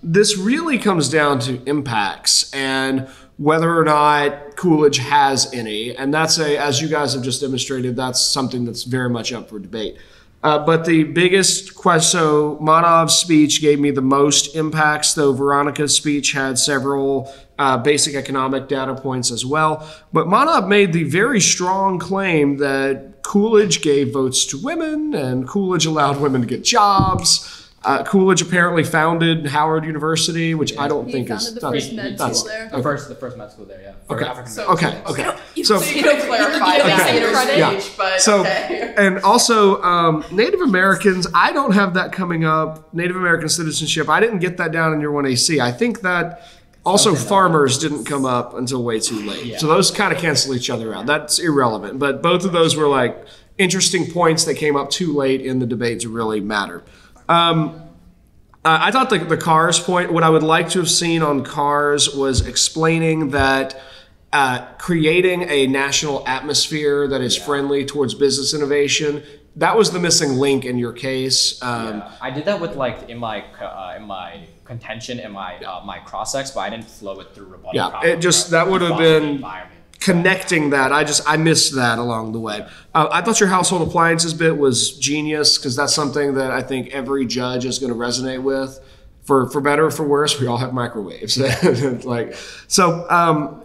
This really comes down to impacts and whether or not Coolidge has any. And that's as you guys have just demonstrated, that's something that's very much up for debate. But the biggest question, so Manov's speech gave me the most impacts, though Veronica's speech had several basic economic data points as well. But Manav made the very strong claim that Coolidge gave votes to women and Coolidge allowed women to get jobs. Coolidge apparently founded Howard University, which I don't think is... The first med school there. The first med school there, yeah. For Okay. African Okay. So you could clarify that Yeah. but So, okay. and also Native Americans, I don't have that coming up. Native American citizenship, I didn't get that down in your 1AC. I think that also farmers didn't come up until way too late. Yeah. So those kind of cancel each other out. That's irrelevant. But both of those were like interesting points that came up too late in the debate to really matter. I thought the cars point, what I would like to have seen on cars was explaining that creating a national atmosphere that is friendly towards business innovation, that was the missing link in your case. I did that with like in my contention in my cross-ex, but I didn't flow it through rebuttal. Yeah, it just, that would have been connecting that. I missed that along the way. I thought your household appliances bit was genius because that's something that I think every judge is going to resonate with. For better or for worse, we all have microwaves. Like, so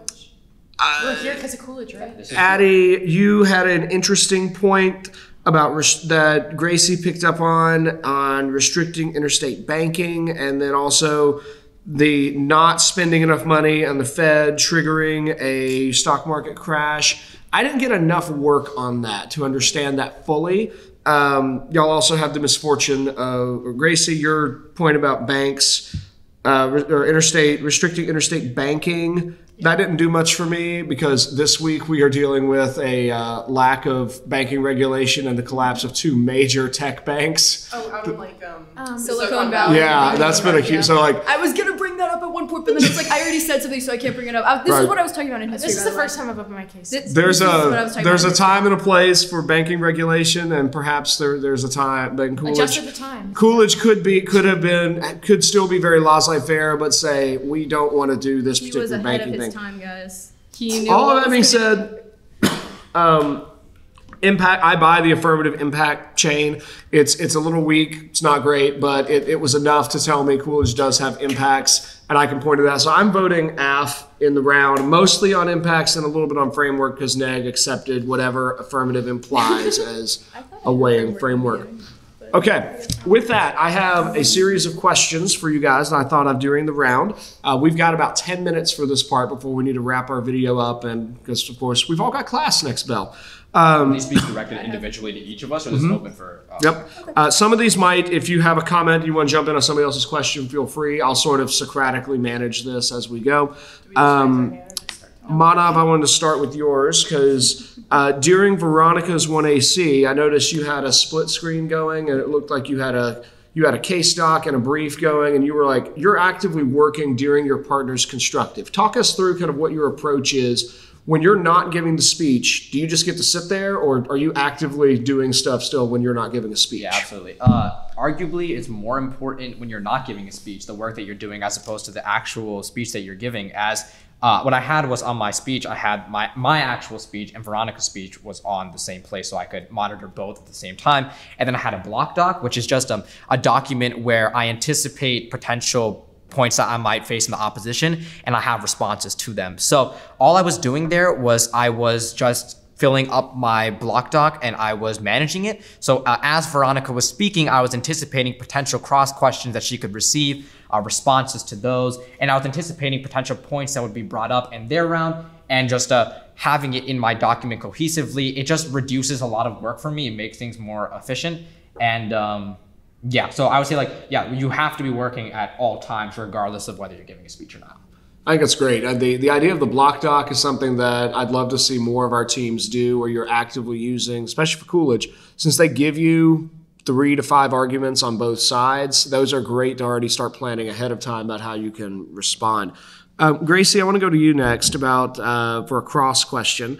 We're here because of Coolidge, right? Addie, you had an interesting point about that Gracie picked up on restricting interstate banking, and then also the not spending enough money and the Fed triggering a stock market crash. I didn't get enough work on that to understand that fully. Y'all also have the misfortune of, Gracie, your point about banks or restricting interstate banking. That didn't do much for me because this week we are dealing with a lack of banking regulation and the collapse of two major tech banks. Oh, out of like Silicon Valley. Yeah, that's been a huge. So like, I was gonna bring that up at one point, but then it's like I already said something, so I can't bring it up. This is what I was talking about in history. This is the first time I've opened my case. there's a time and a place for banking regulation, and perhaps there's a time. But Coolidge, Adjusted the time. Coolidge could still be very laissez-faire, but say we don't want to do this He was particular ahead banking of his thing. time, guys. He knew All what of that was being gonna said, impact. I buy the affirmative impact chain. It's a little weak. It's not great, but it was enough to tell me Coolidge does have impacts, and I can point to that. So I'm voting AF in the round, mostly on impacts and a little bit on framework because NEG accepted whatever affirmative implies as a weighing framework. Okay, with that, I have a series of questions for you guys that I thought of during the round. We've got about 10 minutes for this part before we need to wrap our video up, and because, of course, we've all got class next bell. These be directed individually to each of us, or this is open for... Yep. Some of these might, if you have a comment, you want to jump in on somebody else's question, feel free. I'll sort of Socratically manage this as we go. Manav, I wanted to start with yours because during Veronica's 1AC, I noticed you had a split screen going, and it looked like you had a case doc and a brief going, and you were like, you're actively working during your partner's constructive. Talk us through kind of what your approach is. When you're not giving the speech, do you just get to sit there, or are you actively doing stuff still when you're not giving a speech? Yeah, absolutely. Arguably, it's more important when you're not giving a speech, the work that you're doing, as opposed to the actual speech that you're giving. As what I had was on my speech, I had my actual speech, and Veronica's speech was on the same place, so I could monitor both at the same time. And then I had a block doc, which is just a document where I anticipate potential points that I might face in the opposition, and I have responses to them. So all I was doing there was I was just filling up my block doc and I was managing it. So as Veronica was speaking, I was anticipating potential cross questions that she could receive, responses to those, and I was anticipating potential points that would be brought up in their round, and just having it in my document cohesively, it just reduces a lot of work for me. It makes things more efficient. And yeah, so I would say, like, yeah, you have to be working at all times, regardless of whether you're giving a speech or not. I think it's great. The idea of the block doc is something that I'd love to see more of our teams do, where you're actively using, especially for Coolidge, since they give you 3 to 5 arguments on both sides. Those are great to already start planning ahead of time about how you can respond. Gracie, I want to go to you next about for a cross question.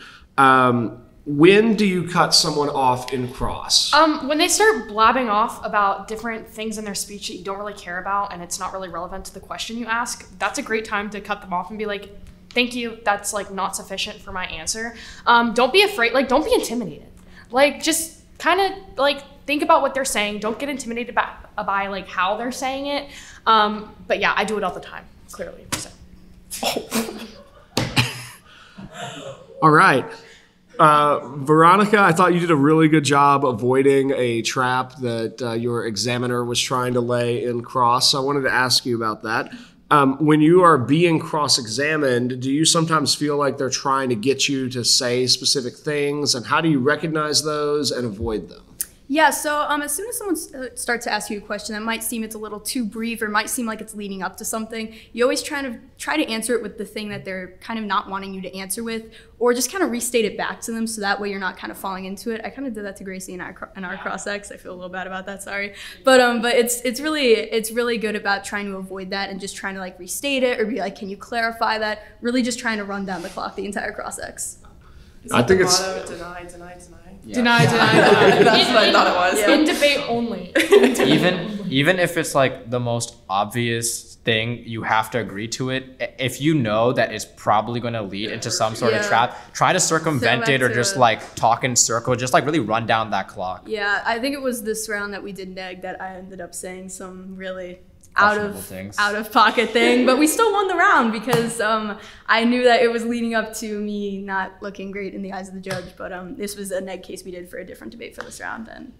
When do you cut someone off in cross? When they start blabbing off about different things in their speech that you don't really care about and it's not really relevant to the question you ask, that's a great time to cut them off and be like, thank you, that's like not sufficient for my answer. Don't be afraid, like don't be intimidated. Like just kind of like think about what they're saying. Don't get intimidated by like how they're saying it. But yeah, I do it all the time, clearly. So. All right. Veronica, I thought you did a really good job avoiding a trap that your examiner was trying to lay in cross. So I wanted to ask you about that. When you are being cross-examined, do you sometimes feel like they're trying to get you to say specific things? And how do you recognize those and avoid them? Yeah, so as soon as someone starts to ask you a question that might seem it's a little too brief or might seem like it's leading up to something, you always try to answer it with the thing that they're kind of not wanting you to answer with, or just kind of restate it back to them so that way you're not kind of falling into it. I kind of did that to Gracie in our cross-ex. I feel a little bad about that, sorry. But it's really good about trying to avoid that and just trying to like restate it or be like, can you clarify that? Really just trying to run down the clock the entire cross-ex. I think it's deny, deny, deny. Yeah. Deny. That's what I thought it was. Yeah. In debate only. Even if it's like the most obvious thing, you have to agree to it. If you know that it's probably going to lead into some sort of trap, try to circumvent it or just like talk in circle, just like really run down that clock. Yeah, I think it was this round that we did neg that I ended up saying some really out of pocket thing, but we still won the round because I knew that it was leading up to me not looking great in the eyes of the judge. But this was a neg case we did for a different debate for this round. And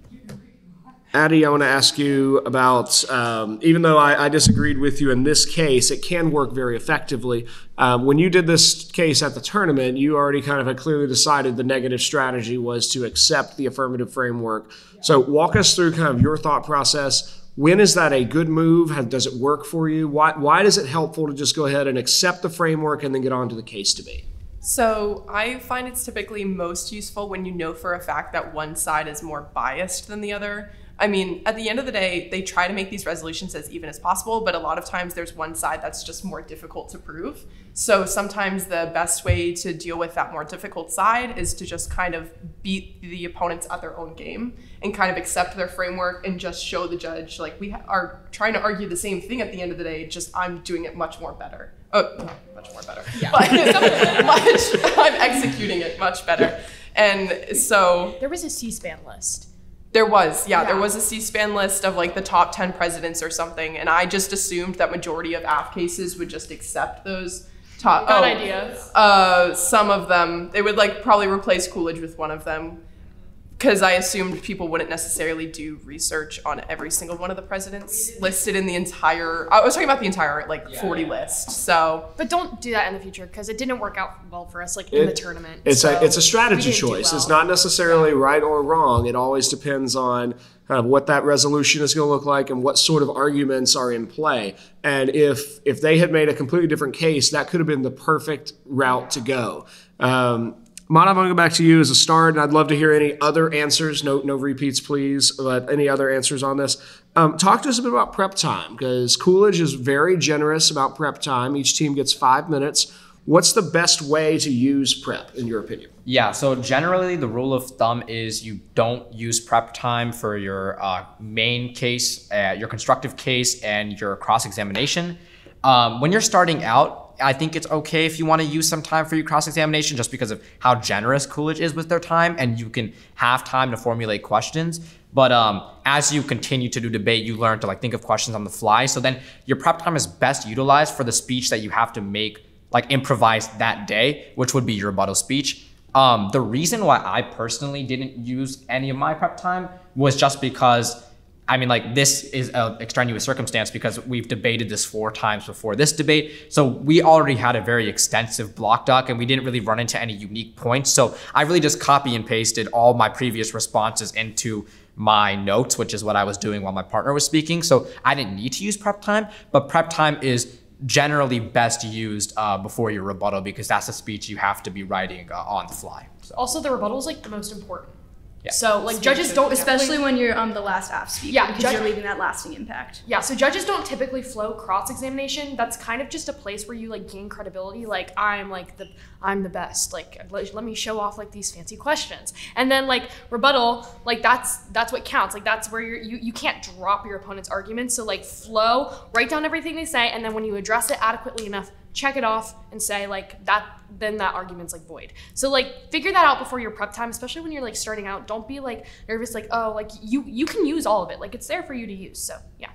Addie, I want to ask you about, even though I disagreed with you in this case, it can work very effectively. When you did this case at the tournament, you already kind of had clearly decided the negative strategy was to accept the affirmative framework. So walk us through kind of your thought process. When is that a good move? Does it work for you? Why is it helpful to just go ahead and accept the framework and then get on to the case debate? So I find it's typically most useful when you know for a fact that one side is more biased than the other. I mean, at the end of the day, they try to make these resolutions as even as possible, but a lot of times there's one side that's just more difficult to prove. So sometimes the best way to deal with that more difficult side is to just kind of beat the opponents at their own game and kind of accept their framework and just show the judge, like, we are trying to argue the same thing at the end of the day, just I'm doing it much more better. Oh, much more better. Yeah. But I'm executing it much better. And so There was a C-SPAN list. There was a C-SPAN list of like the top 10 presidents or something, and I just assumed that majority of AF cases would just accept those top. Bad idea. Some of them, they would like probably replace Coolidge with one of them, because I assumed people wouldn't necessarily do research on every single one of the presidents listed in the entire. I was talking about the entire 40 list. So, but don't do that in the future because it didn't work out well for us in the tournament. It's a strategy choice. It's not necessarily right or wrong. It always depends on kind of what that resolution is going to look like and what sort of arguments are in play. And if they had made a completely different case, that could have been the perfect route to go. Manav, I'm going to go back to you as a start, and I'd love to hear any other answers. No repeats, please, but any other answers on this. Talk to us a bit about prep time, because Coolidge is very generous about prep time. Each team gets 5 minutes. What's the best way to use prep, in your opinion? Yeah, so generally the rule of thumb is you don't use prep time for your main case, your constructive case, and your cross-examination. When you're starting out, I think it's okay if you want to use some time for your cross-examination just because of how generous Coolidge is with their time, and you can have time to formulate questions. But as you continue to do debate, you learn to think of questions on the fly. So then your prep time is best utilized for the speech that you have to make, improvise that day, which would be your rebuttal speech. The reason why I personally didn't use any of my prep time was just because this is an extraneous circumstance because we've debated this 4 times before this debate. So we already had a very extensive block doc and we didn't really run into any unique points. So I really just copy and pasted all my previous responses into my notes, which is what I was doing while my partner was speaking. So I didn't need to use prep time, but prep time is generally best used before your rebuttal because that's a speech you have to be writing on the fly. So. Also, the rebuttal is the most important. Yeah. So judges don't, especially when you're the last AF speaker, because you're leaving that lasting impact. Yeah, so judges don't typically flow cross-examination. That's kind of just a place where you gain credibility. I'm the best. Let me show off these fancy questions. And then rebuttal, that's what counts. That's where you can't drop your opponent's arguments. So flow, write down everything they say, and then when you address it adequately enough, check it off and say that, then that argument's void. So figure that out before your prep time, especially when you're starting out. Don't be nervous, you can use all of it. It's there for you to use. So yeah.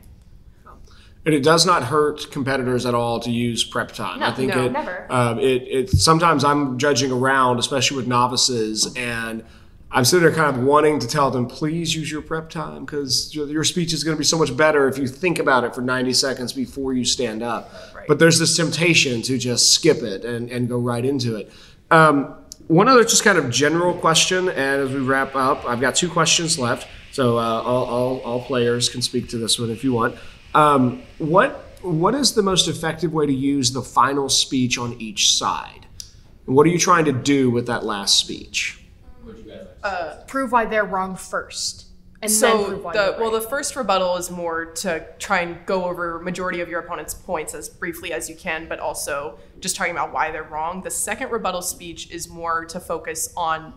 And it does not hurt competitors at all to use prep time. No, I think no, never. It sometimes I'm judging around, especially with novices, and I'm sitting there kind of wanting to tell them, please use your prep time because your speech is going to be so much better if you think about it for 90 seconds before you stand up. Right. But there's this temptation to just skip it and go right into it. One other just kind of general question, and as we wrap up, I've got 2 questions left, so all players can speak to this one if you want. What is the most effective way to use the final speech on each side? And what are you trying to do with that last speech? Prove why they're wrong first, and then So prove why you're right. the first rebuttal is more to try and go over majority of your opponent's points as briefly as you can, but also just talking about why they're wrong. The second rebuttal speech is more to focus on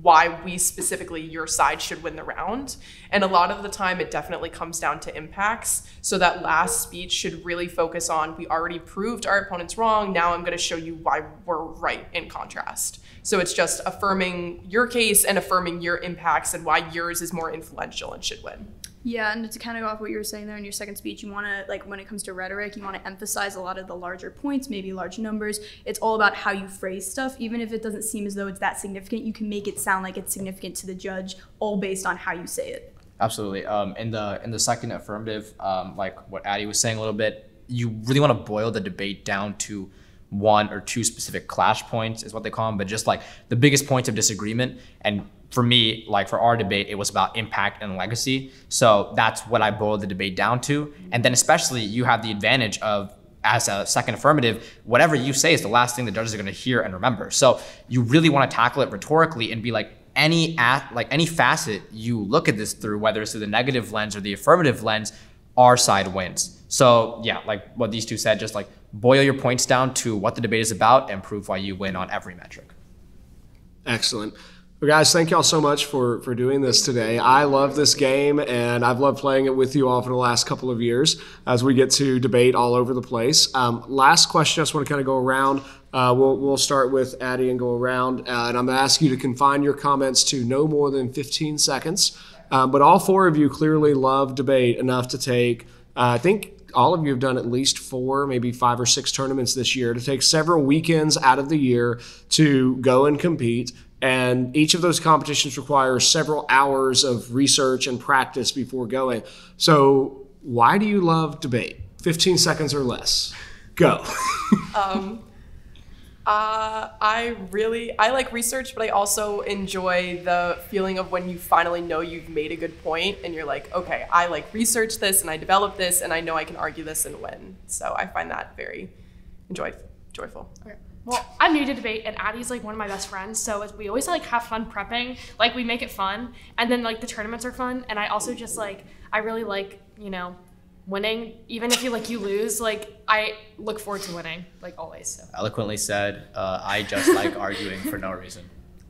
why we specifically, your side, should win the round. And a lot of the time it definitely comes down to impacts. So that last speech should really focus on, we already proved our opponent's wrong, now I'm gonna show you why we're right in contrast. So it's just affirming your case and affirming your impacts and why yours is more influential and should win. Yeah, and to kind of go off what you were saying there in your second speech, you want to, like, when it comes to rhetoric, you want to emphasize a lot of the larger points, maybe large numbers. It's all about how you phrase stuff. Even if it doesn't seem as though it's that significant, you can make it sound like it's significant to the judge, all based on how you say it. Absolutely. In the second affirmative, like what Addie was saying a little bit, you really want to boil the debate down to 1 or 2 specific clash points is what they call them, but just like the biggest points of disagreement. And for me, like for our debate, it was about impact and legacy. So that's what I boiled the debate down to. And then especially you have the advantage of, as a second affirmative, whatever you say is the last thing the judges are going to hear and remember. So you really want to tackle it rhetorically and be like, any facet you look at this through, whether it's through the negative lens or the affirmative lens, our side wins. So yeah, like what these 2 said, just like boil your points down to what the debate is about and prove why you win on every metric. Excellent. Well, guys, thank y'all so much for doing this today. I love this game, and I've loved playing it with you all for the last couple of years as we get to debate all over the place. Last question, I just want to kind of go around. We'll start with Addie and go around, and I'm going to ask you to confine your comments to no more than 15 seconds. But all 4 of you clearly love debate enough to take, I think all of you have done at least 4, maybe 5 or 6 tournaments this year, to take several weekends out of the year to go and compete. And each of those competitions requires several hours of research and practice before going. So why do you love debate? 15 seconds or less. Go. I like research, but I also enjoy the feeling of when you finally know you've made a good point and you're like, okay, I like researched this and I developed this and I know I can argue this and win. So I find that very joyful. Okay. Well, I'm new to debate, and Addie's like one of my best friends, so we always like have fun prepping. Like, we make it fun, and then like the tournaments are fun, and I also just like, I really like, winning. Even if you lose, like, I look forward to winning, like, always. So. Eloquently said. I just like arguing for no reason.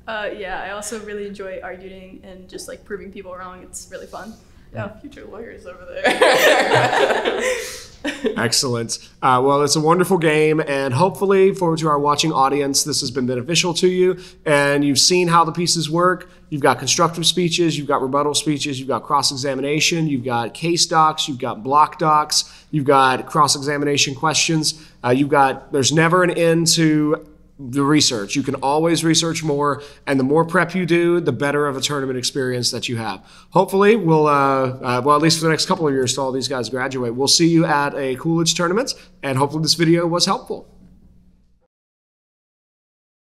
Yeah, I also really enjoy arguing and just like proving people wrong. It's really fun. Yeah, future lawyers over there. Excellent. Well, it's a wonderful game, and hopefully to our watching audience, this has been beneficial to you, and you've seen how the pieces work. You've got constructive speeches, you've got rebuttal speeches, you've got cross-examination, you've got case docs, you've got block docs, you've got cross-examination questions. There's never an end to the research. You can always research more, and the more prep you do, the better of a tournament experience that you have. Hopefully, we'll, at least for the next couple of years till all these guys graduate, we'll see you at a Coolidge tournament, and hopefully this video was helpful.